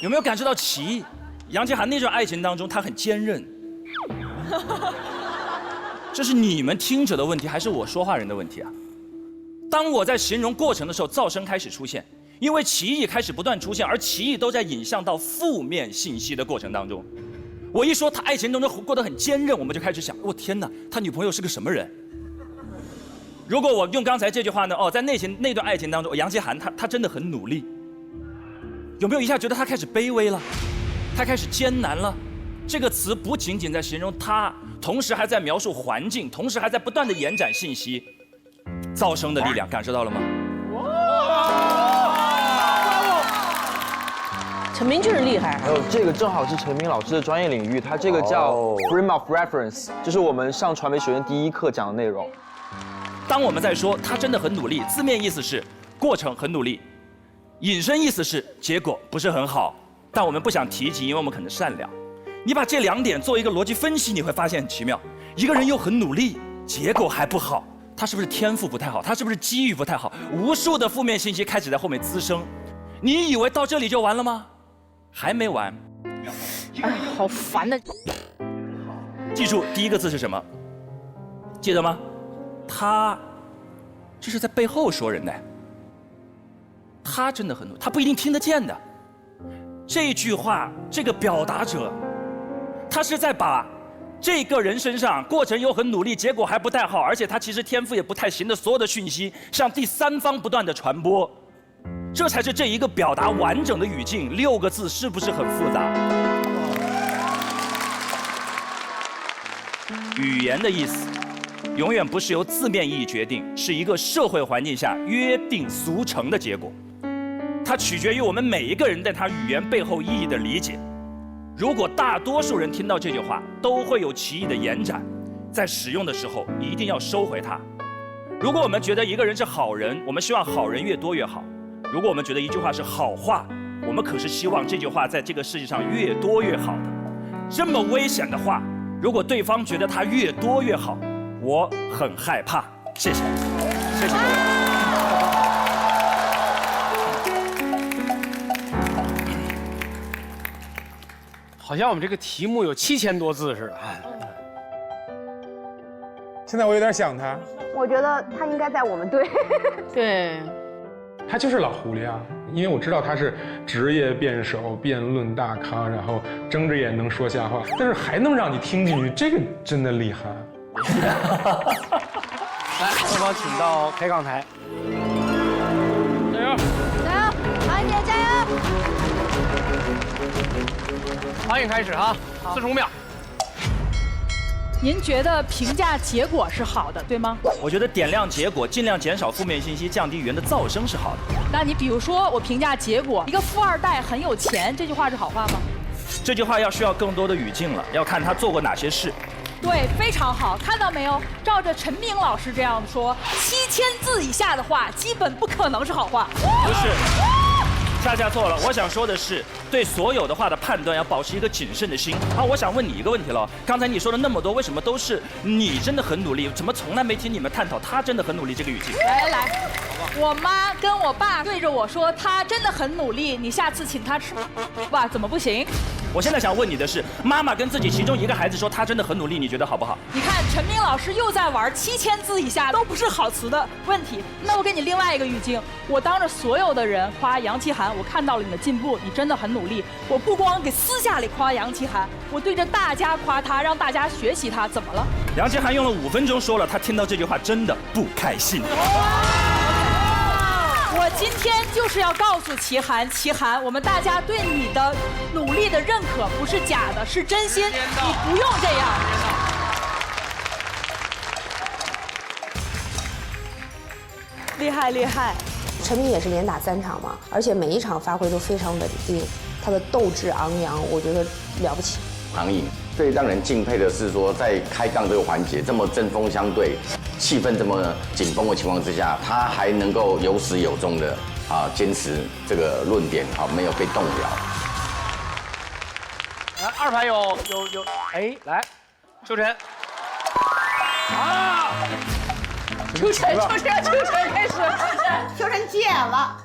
有没有感受到歧义？杨奇涵那段爱情当中，他很坚韧。这是你们听者的问题，还是我说话人的问题啊？当我在形容过程的时候，噪声开始出现，因为歧义开始不断出现，而歧义都在引向到负面信息的过程当中。我一说他爱情当中过得很坚韧，我们就开始想，我天哪，他女朋友是个什么人？如果我用刚才这句话呢，在那段爱情当中，杨奇涵他真的很努力，有没有一下觉得他开始卑微了，他开始艰难了？这个词不仅仅在形容他，同时还在描述环境，同时还在不断的延展信息。噪声的力量感受到了吗？陈明就是厉害。还有这个正好是陈明老师的专业领域，他这个叫 frame of reference， 就是我们上传媒学院第一课讲的内容。当我们在说他真的很努力，字面意思是过程很努力，引申意思是结果不是很好。但我们不想提及，因为我们可能善良。你把这2点做一个逻辑分析，你会发现很奇妙。一个人又很努力，结果还不好，他是不是天赋不太好？他是不是机遇不太好？无数的负面信息开始在后面滋生。你以为到这里就完了吗？还没完。哎，好烦的。记住第一个字是什么？记得吗？他，这是在背后说人的。他真的很努力，他不一定听得见的。这句话，这个表达者，他是在把这个人身上过程又很努力，结果还不太好，而且他其实天赋也不太行的所有的讯息，向第三方不断的传播。这才是这一个表达完整的语境。6个字是不是很复杂？语言的意思永远不是由字面意义决定，是一个社会环境下约定俗成的结果。它取决于我们每一个人对它语言背后意义的理解。如果大多数人听到这句话都会有歧义的延展，在使用的时候一定要收回它。如果我们觉得一个人是好人，我们希望好人越多越好。如果我们觉得一句话是好话，我们可是希望这句话在这个世界上越多越好的。这么危险的话，如果对方觉得它越多越好，我很害怕。谢谢，谢谢各位。好像我们这个题目有7000多字似的。现在我有点想他。我觉得他应该在我们队。对，他就是老狐狸啊，因为我知道他是职业辩手、辩论大咖，然后睁着眼能说瞎话，但是还能让你听进去，这个真的厉害。来，双方请到开杠台。加油！加油，韩姐加油！好，开始哈，45秒。您觉得评价结果是好的，对吗？我觉得点亮结果，尽量减少负面信息，降低语言的噪声是好的。那你比如说，我评价结果，一个富二代很有钱，这句话是好话吗？这句话要需要更多的语境了，要看他做过哪些事。对，非常好，看到没有？照着陈明老师这样说，7000字以下的话，基本不可能是好话。不是。恰恰错了，我想说的是，对所有的话的判断要保持一个谨慎的心。好，我想问你一个问题了，刚才你说了那么多，为什么都是你真的很努力？怎么从来没听你们探讨他真的很努力这个语境？来，我妈跟我爸对着我说他真的很努力，你下次请他吃，哇，怎么不行？我现在想问你的是，妈妈跟自己其中一个孩子说他真的很努力，你觉得好不好？你看陈明老师又在玩7000字以下都不是好词的问题。那我给你另外一个语境，我当着所有的人夸杨奇涵，我看到了你的进步，你真的很努力。我不光给私下里夸杨奇涵，我对着大家夸他，让大家学习他，怎么了？杨奇涵用了5分钟说了，他听到这句话真的不开心。我今天就是要告诉齐涵，齐涵，我们大家对你的努力的认可不是假的，是真心，你不用这样。厉害厉害！陈明也是连打3场嘛，而且每一场发挥都非常稳定，他的斗志昂扬，我觉得了不起。唐颖最让人敬佩的是说，在开杠这个环节这么针锋相对，气氛这么紧绷的情况之下，他还能够有始有终的坚持这个论点没有被动摇。来，2排有，哎，来，秋晨。啊！秋晨开始，秋晨急眼了。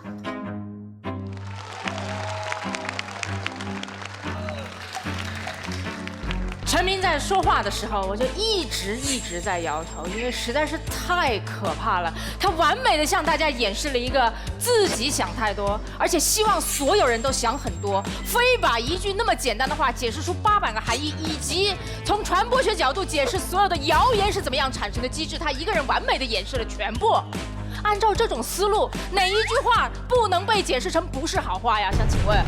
陈明在说话的时候，我就一直在摇头，因为实在是太可怕了。他完美的向大家演示了一个自己想太多，而且希望所有人都想很多，非把一句那么简单的话解释出800个含义，以及从传播学角度解释所有的谣言是怎么样产生的机制，他一个人完美的演示了全部。按照这种思路，哪一句话不能被解释成不是好话呀？想请问？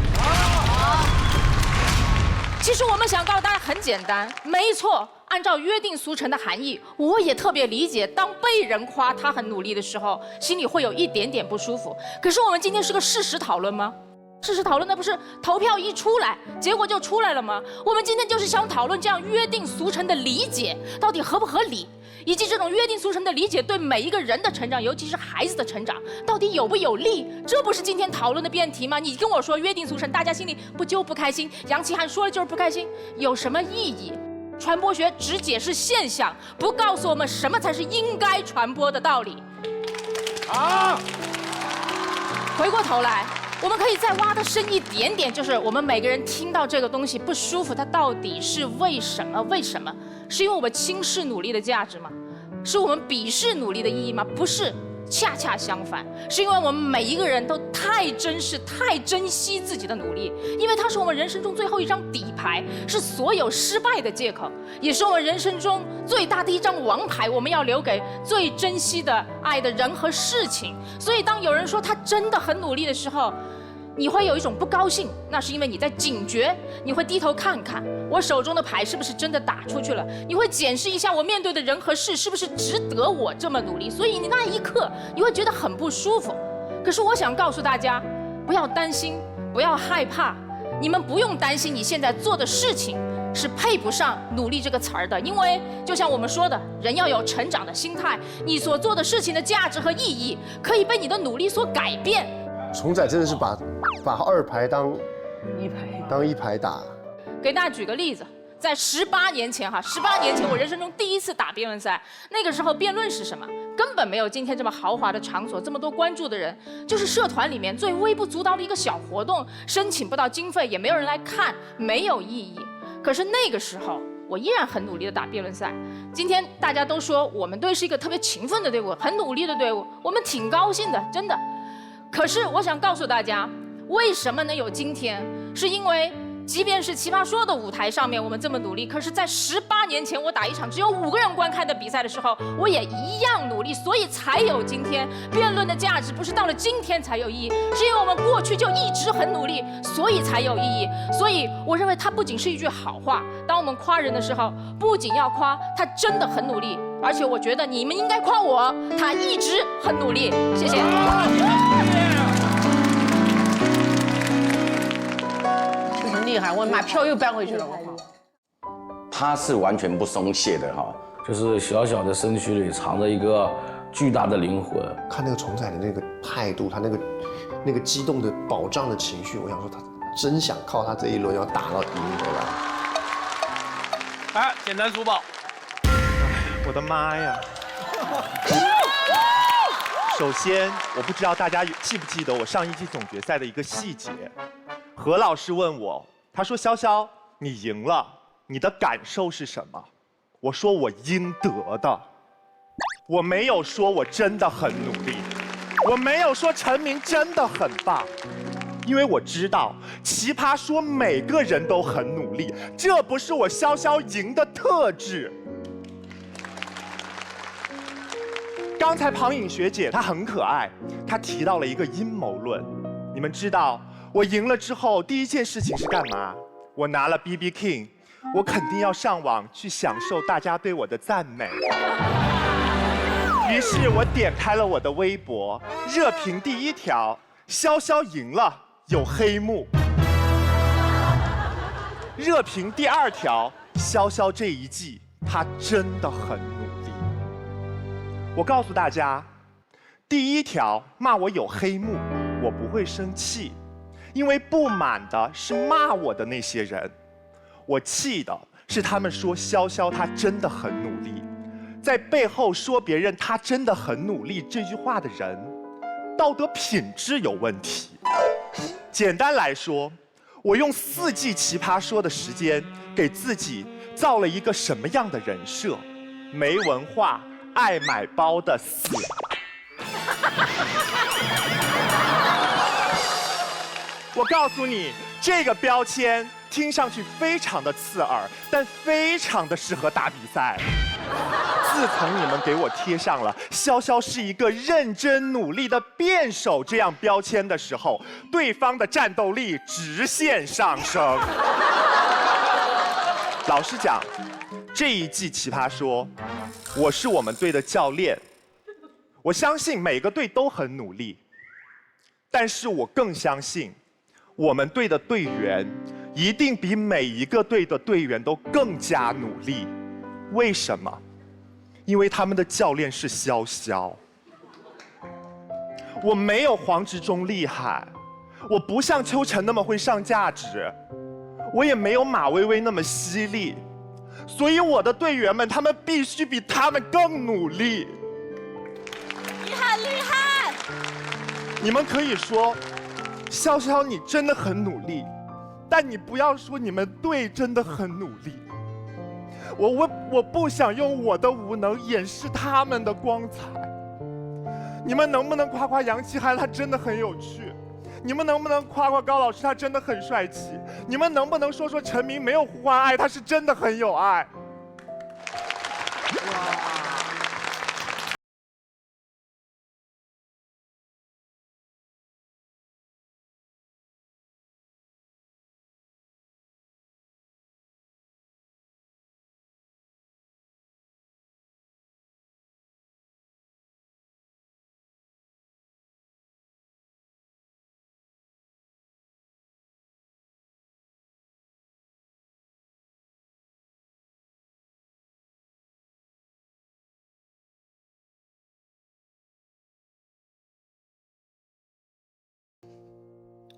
其实我们想告诉大家很简单，没错，按照约定俗成的含义，我也特别理解，当被人夸他很努力的时候，心里会有一点点不舒服。可是我们今天是个事实讨论吗？事实讨论的不是投票一出来，结果就出来了吗？我们今天就是想讨论这样约定俗成的理解到底合不合理，以及这种约定俗成的理解对每一个人的成长，尤其是孩子的成长，到底有不有利？这不是今天讨论的辩题吗？你跟我说约定俗成，大家心里不就不开心？杨奇涵说了就是不开心，有什么意义？传播学只解释现象，不告诉我们什么才是应该传播的道理。好，回过头来，我们可以再挖得深一点点，就是我们每个人听到这个东西不舒服，它到底是为什么？为什么？是因为我们轻视努力的价值吗？是我们鄙视努力的意义吗？不是。恰恰相反，是因为我们每一个人都太珍视、太珍惜自己的努力，因为它是我们人生中最后一张底牌，是所有失败的借口，也是我们人生中最大的一张王牌，我们要留给最珍惜的爱的人和事情。所以，当有人说他真的很努力的时候，你会有一种不高兴，那是因为你在警觉，你会低头看看我手中的牌是不是真的打出去了，你会检视一下我面对的人和事是不是值得我这么努力，所以你那一刻你会觉得很不舒服。可是我想告诉大家，不要担心，不要害怕，你们不用担心你现在做的事情是配不上努力这个词儿的，因为就像我们说的，人要有成长的心态，你所做的事情的价值和意义可以被你的努力所改变。虫仔真的是把二排当一排打。给大家举个例子，在18年前，18年前我人生中第一次打辩论赛，那个时候辩论是什么？根本没有今天这么豪华的场所，这么多关注的人，就是社团里面最微不足道的一个小活动，申请不到经费，也没有人来看，没有意义。可是那个时候，我依然很努力地打辩论赛。今天大家都说我们队是一个特别勤奋的队伍，很努力的队伍，我们挺高兴的，真的。可是我想告诉大家，为什么能有今天？是因为即便是奇葩说的舞台上面我们这么努力，可是在18年前我打一场只有5个人观看的比赛的时候，我也一样努力，所以才有今天。辩论的价值不是到了今天才有意义，是因为我们过去就一直很努力，所以才有意义。所以我认为它不仅是一句好话，当我们夸人的时候，不仅要夸他真的很努力，而且我觉得你们应该夸我，他一直很努力。谢谢。很厉害，我把票又搬回去了，我靠！他是完全不松懈的哈，就是小小的身躯里藏着一个巨大的灵魂。看那个虫仔的那个态度，他那个激动的保障的情绪，我想说他真想靠他这一轮要打到赢回来。来，简单粗暴。我的妈呀！首先，我不知道大家记不记得我上一季总决赛的一个细节。何老师问我，他说：“潇潇，你赢了，你的感受是什么？”我说：“我应得的。”我没有说我真的很努力，我没有说陈明真的很棒，因为我知道奇葩说每个人都很努力，这不是我潇潇赢的特质。刚才庞颖学姐她很可爱，她提到了一个阴谋论。你们知道我赢了之后第一件事情是干嘛？我拿了 BB King， 我肯定要上网去享受大家对我的赞美。于是我点开了我的微博，热评第一条：潇潇赢了，有黑幕。热评第二条：潇潇这一季她真的很努力。我告诉大家，第一条骂我有黑幕，我不会生气，因为不满的是骂我的那些人，我气的是他们说潇潇她真的很努力，在背后说别人她真的很努力这句话的人，道德品质有问题。简单来说，我用4季奇葩说的时间，给自己造了一个什么样的人设？没文化、爱买包的死。我告诉你，这个标签听上去非常的刺耳，但非常的适合打比赛。自从你们给我贴上了潇潇是一个认真努力的辩手这样标签的时候，对方的战斗力直线上升。老实讲，这一季奇葩说，我是我们队的教练，我相信每个队都很努力，但是我更相信我们队的队员一定比每一个队的队员都更加努力。为什么？因为他们的教练是潇潇。我没有黄执中厉害，我不像秋晨那么会上价值，我也没有马薇薇那么犀利，所以我的队员们，他们必须比他们更努力。厉害厉害！你们可以说，潇潇你真的很努力，但你不要说你们队真的很努力。我不想用我的无能掩饰他们的光彩。你们能不能夸夸杨奇涵，他真的很有趣？你们能不能夸夸高老师，他真的很帅气？你们能不能说说陈明没有呼唤爱，他是真的很有爱？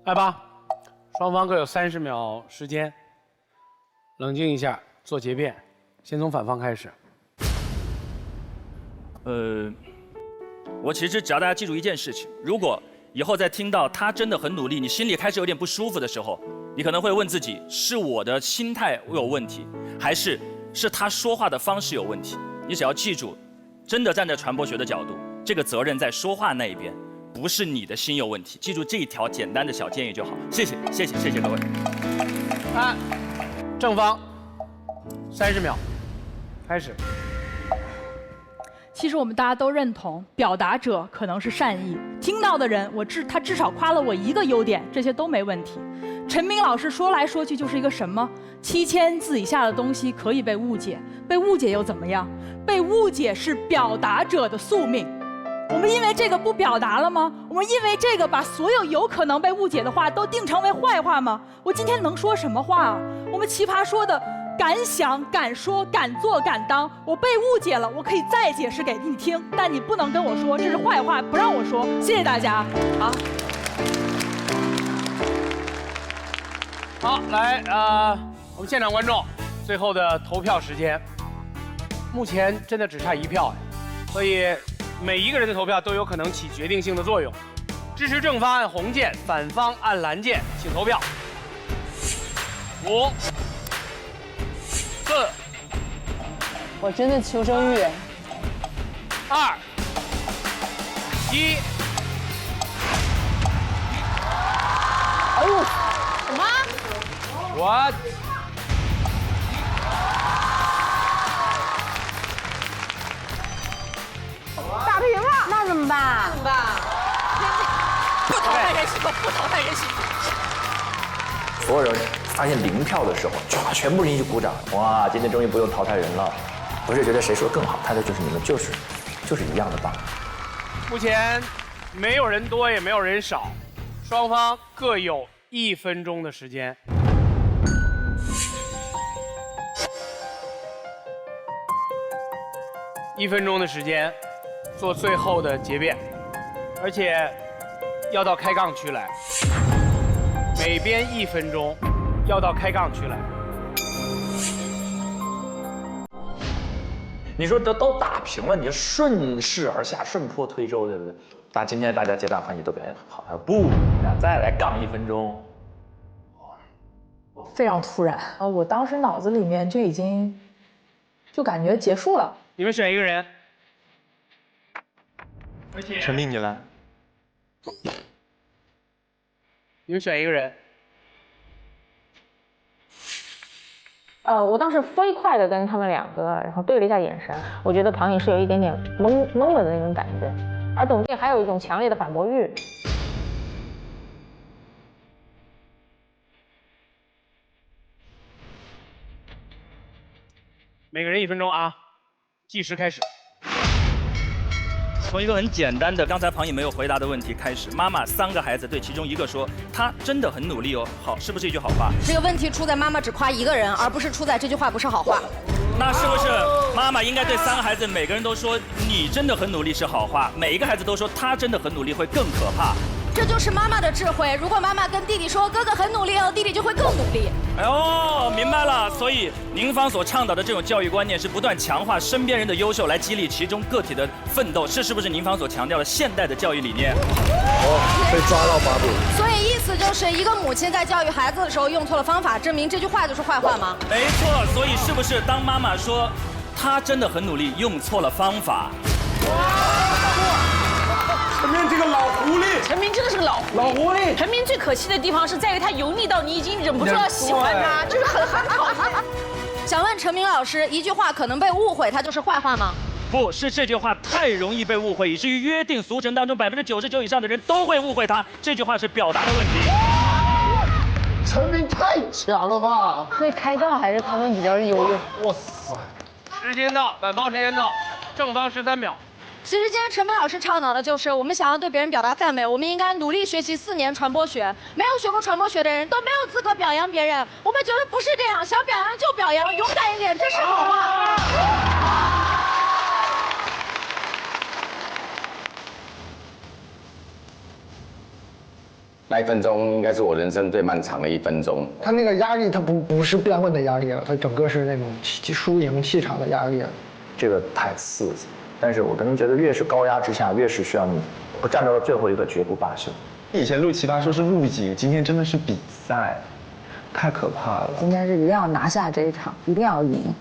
来吧，双方各有30秒时间，冷静一下，做结辩。先从反方开始。我其实只要大家记住一件事情：如果以后在听到他真的很努力，你心里开始有点不舒服的时候，你可能会问自己：是我的心态有问题，还是他说话的方式有问题？你只要记住，真的站在传播学的角度，这个责任在说话那一边。不是你的心有问题，记住这一条简单的小建议就好。谢谢各位。正方30秒，开始。其实我们大家都认同，表达者可能是善意，听到的人他至少夸了我一个优点，这些都没问题。陈明老师说来说去就是一个什么？7000字以下的东西可以被误解，被误解又怎么样？被误解是表达者的宿命。我们因为这个不表达了吗？我们因为这个把所有有可能被误解的话都定成为坏话吗？我今天能说什么话啊？我们奇葩说的敢想、敢说、敢做、敢当，我被误解了，我可以再解释给你听，但你不能跟我说这是坏话，不让我说。谢谢大家。好，来我们现场观众，最后的投票时间，目前真的只差1票，所以每一个人的投票都有可能起决定性的作用。支持正方按红键，反方按蓝键，请投票。5、4，我真的求生欲。2、1。哎呦，什么？我。打平了，那怎么办？不淘汰人席，不淘汰人席。所有人发现0票的时候，全部人一起鼓掌。哇，今天终于不用淘汰人了。不是觉得谁说更好，他的就是你们就是一样的棒。目前没有人多也没有人少，双方各有1分钟的时间。1分钟的时间做最后的结辩，而且要到开杠区来，每边1分钟，要到开杠区来。你说都打平了，你就顺势而下，顺坡推舟，对不对？今天大家皆大欢喜，都表现很好。不，再来杠1分钟，非常突然啊！我当时脑子里面就已经就感觉结束了。你们选一个人。陈明，你来。你们选一个人。我当时飞快的跟他们2个，然后对了一下眼神，我觉得庞颖是有一点点懵了的那种感觉，而董健还有一种强烈的反驳欲。每个人1分钟啊，计时开始。从一个很简单的刚才庞颖没有回答的问题开始。妈妈3个孩子对其中一个说，他真的很努力哦，好，是不是一句好话？这个问题出在妈妈只夸一个人，而不是出在这句话不是好话。那是不是妈妈应该对3个孩子每个人都说你真的很努力是好话，每一个孩子都说他真的很努力会更可怕？这就是妈妈的智慧。如果妈妈跟弟弟说哥哥很努力哦，弟弟就会更努力。哎呦，明白了。所以您方所倡导的这种教育观念是不断强化身边人的优秀，来激励其中个体的奋斗，是不是您方所强调的现代的教育理念？被抓到把柄。所以意思就是一个母亲在教育孩子的时候用错了方法，证明这句话就是坏话吗？没错。所以是不是当妈妈说她真的很努力，用错了方法？陈明这个老狐狸，陈明真的是个老狐狸。陈明最可气的地方是在于他油腻到你已经忍不住要喜欢他，就是很讨厌。想问陈明老师，一句话可能被误会，它就是坏话吗？不是，这句话太容易被误会，以至于约定俗成当中99%以上的人都会误会它。这句话是表达的问题。陈明太强了吧？所以开杠还是他们比较有用。哇塞！时间到，本方时间到，正方13秒。其实今天陈明老师倡导的就是，我们想要对别人表达赞美，我们应该努力学习4年传播学。没有学过传播学的人都没有资格表扬别人。我们觉得不是这样，想表扬就表扬，勇敢一点，这是好话。那1分钟应该是我人生最漫长的1分钟。他那个压力，他不是辩论的压力了，他整个是那种输赢气场的压力。这个太刺激。但是我个人觉得，越是高压之下，越是需要你不站到最后一个绝不罢休。以前录奇葩说是录集，今天真的是比赛，太可怕了。今天是一定要拿下这一场，一定要赢。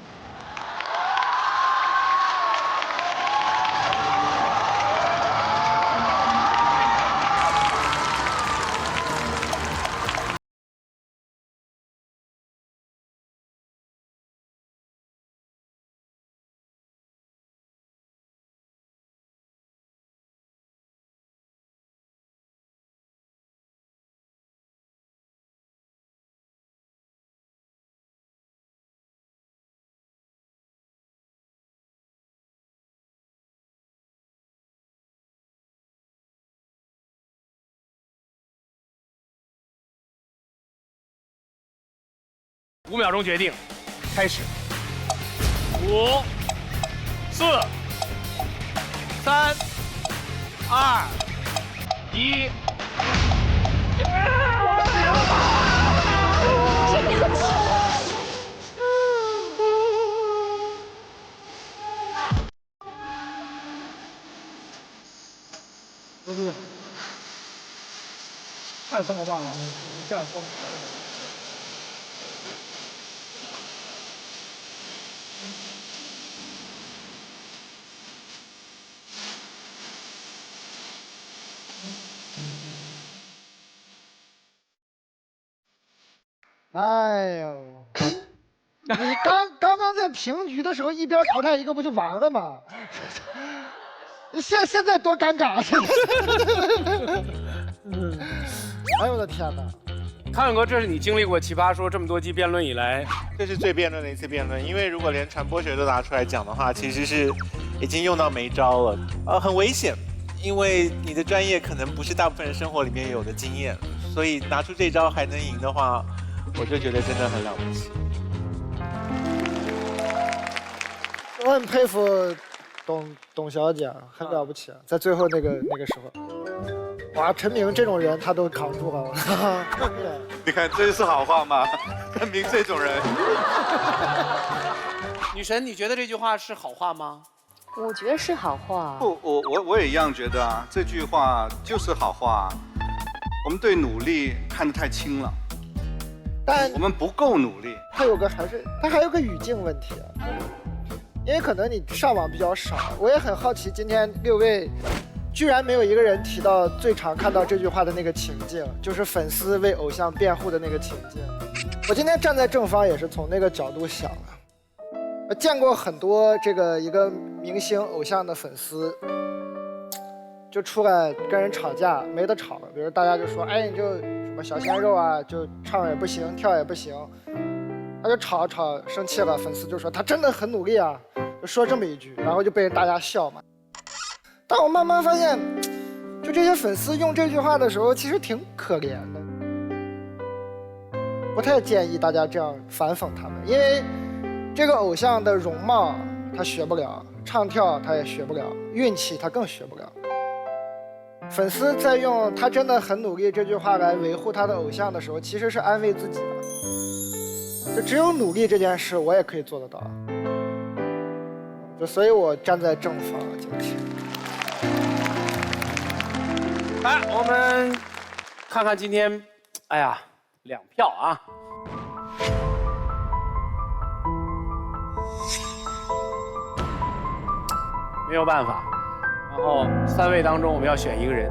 5秒钟决定，开始。5、4、3、2、1。不是，太疯了吧！这样疯。哎呦，你刚刚在平局的时候一边淘汰一个不就完了吗？现在多尴尬！哎呦我的天哪！康永哥，这是你经历过奇葩说这么多季辩论以来，这是最辩论的一次辩论，因为如果连传播学都拿出来讲的话，其实是已经用到没招了，很危险，因为你的专业可能不是大部分人生活里面有的经验，所以拿出这招还能赢的话，我就觉得真的很了不起。我很佩服董小姐，很了不起，在最后那个时候。哇，陈明这种人他都扛住了。你看，这是好话吗？陈明这种人。女神，你觉得这句话是好话吗？我觉得是好话。不，我也一样觉得啊，这句话就是好话。我们对努力看得太轻了，但我们不够努力。他还有个语境问题，因为可能你上网比较少，我也很好奇，今天6位。居然没有一个人提到最常看到这句话的那个情境，就是粉丝为偶像辩护的那个情境。我今天站在正方也是从那个角度想的。我见过很多一个明星偶像的粉丝，就出来跟人吵架，没得吵了。比如大家就说，哎，你就什么小鲜肉啊，就唱也不行，跳也不行，他就吵生气了，粉丝就说他真的很努力啊，就说这么一句，然后就被大家笑嘛。但我慢慢发现，就这些粉丝用这句话的时候，其实挺可怜的。不太建议大家这样反讽他们，因为这个偶像的容貌他学不了，唱跳他也学不了，运气他更学不了。粉丝在用他真的很努力这句话来维护他的偶像的时候，其实是安慰自己的。就只有努力这件事，我也可以做得到。就所以我站在正方今天。来，我们看看今天，哎呀，2票啊。没有办法，然后3位当中我们要选1个人。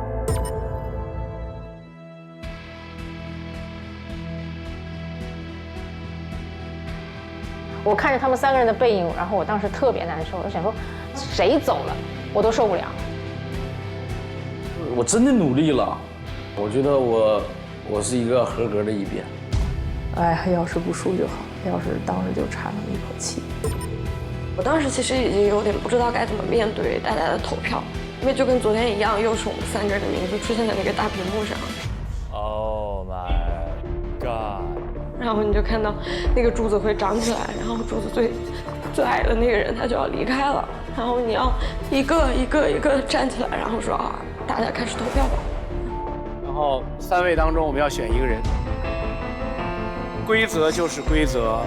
我看着他们3个人的背影，然后我当时特别难受，我想说，谁走了我都受不了。我真的努力了，我觉得我是一个合格的一边。哎，要是不输就好，要是当时就差那么一口气。我当时其实已经有点不知道该怎么面对大家的投票，因为就跟昨天一样，又是我们3个人的名字出现在那个大屏幕上。Oh my god！ 然后你就看到那个柱子会长起来，然后柱子最矮的那个人他就要离开了，然后你要一个一个站起来，然后说啊，大家开始投票吧。然后3位当中我们要选1个人，规则就是规则，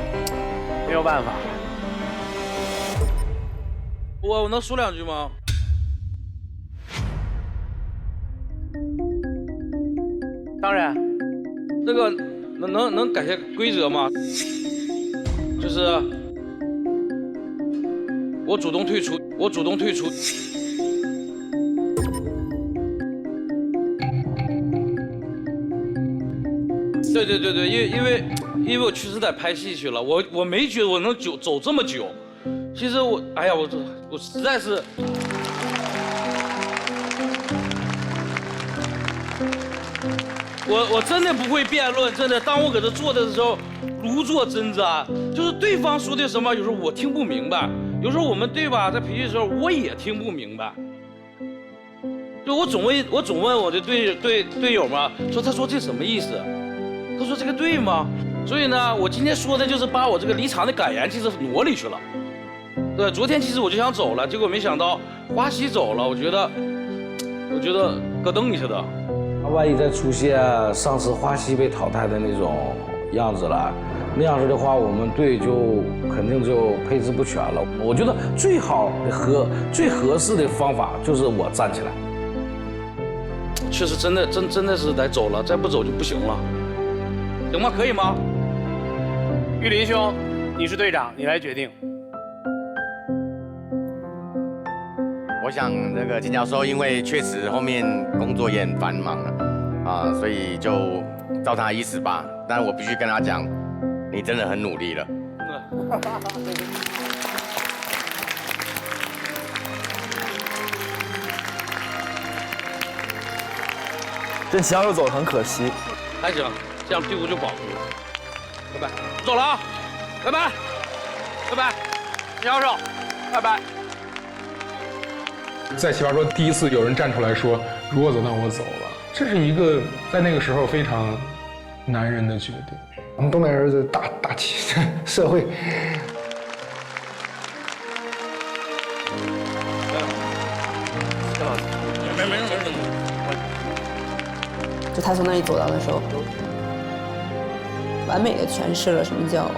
没有办法。我能说2句吗？当然。那个能改些规则吗？就是我主动退出。对，因为我确实在拍戏去了，我没觉得我能走这么久。其实我实在是，我真的不会辩论，真的。当我搁这坐的时候，如坐针毡，就是对方说的什么，有时候我听不明白，有时候我们对吧，在培训的时候我也听不明白。就我总问我的队友嘛，他说这什么意思？他说这个对吗？所以呢，我今天说的就是把我这个离场的感言其实挪里去了。对，昨天其实我就想走了，结果没想到花溪走了，我觉得咯噔一下的。万一再出现上次花溪被淘汰的那种样子了，那样子的话，我们队就肯定就配置不全了。我觉得最好的最合适的方法就是我站起来。确实真的是得走了，再不走就不行了，行吗？可以吗？玉林兄，你是队长，你来决定。我想这个金教授，因为确实后面工作也很繁忙啊，所以就照他意思吧。但我必须跟他讲，你真的很努力了。这秦教授走很可惜。还行，这样队伍就保住了。拜拜，走了啊！拜拜，拜拜，秦教授，拜拜。在奇葩说第一次有人站出来说，如果走那我走了，这是一个在那个时候非常男人的决定。我们东北人的大气社会。没。就他从那里走到的时候，完美的诠释了什么叫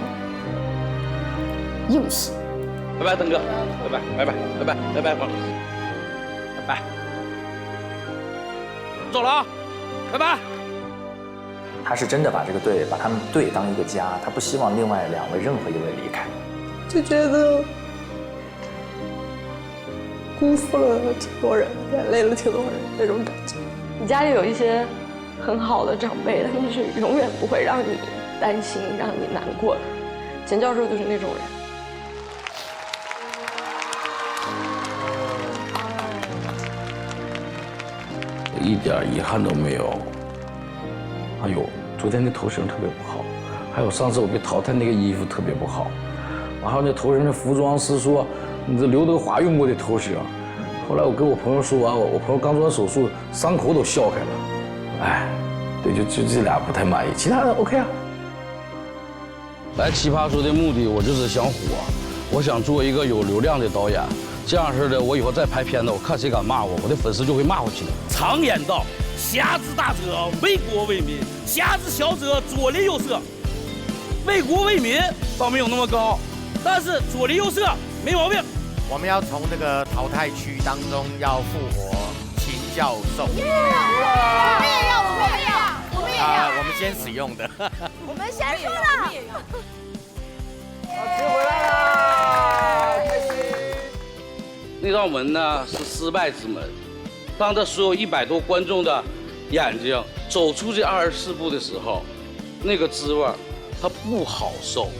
硬气。拜拜，登哥，拜拜，黄老师，拜拜，走了啊，拜拜。他是真的把这个队，把他们队当一个家，他不希望另外2位任何一位离开。就觉得辜负了挺多人，也累了挺多人那种感觉。你家里有一些很好的长辈，他们是永远不会让你担心、让你难过的。钱教授就是那种人。一点遗憾都没有。哎呦，昨天那头绳特别不好，还有上次我被淘汰那个衣服特别不好，然后那头绳的服装师说你这刘德华用过的头绳，后来我跟我朋友说完，我朋友刚做完手术，伤口都笑开了。哎，对，就这俩不太满意，其他的 OK 啊。来《奇葩说》的目的，我就是想火，我想做一个有流量的导演，这样式的，我以后再拍片子，我看谁敢骂我，我的粉丝就会骂回去的。常言道，侠之大者，为国为民；侠之小者，左邻右舍。为国为民倒没有那么高，但是左邻右舍没毛病。我们要从这个淘汰区当中要复活秦教授。我们也要。我们先使用的。我们先说了。吃回来啦！开心。那道门呢是失败之门，当着所有100多观众的眼睛走出这24步的时候，那个滋味它不好受。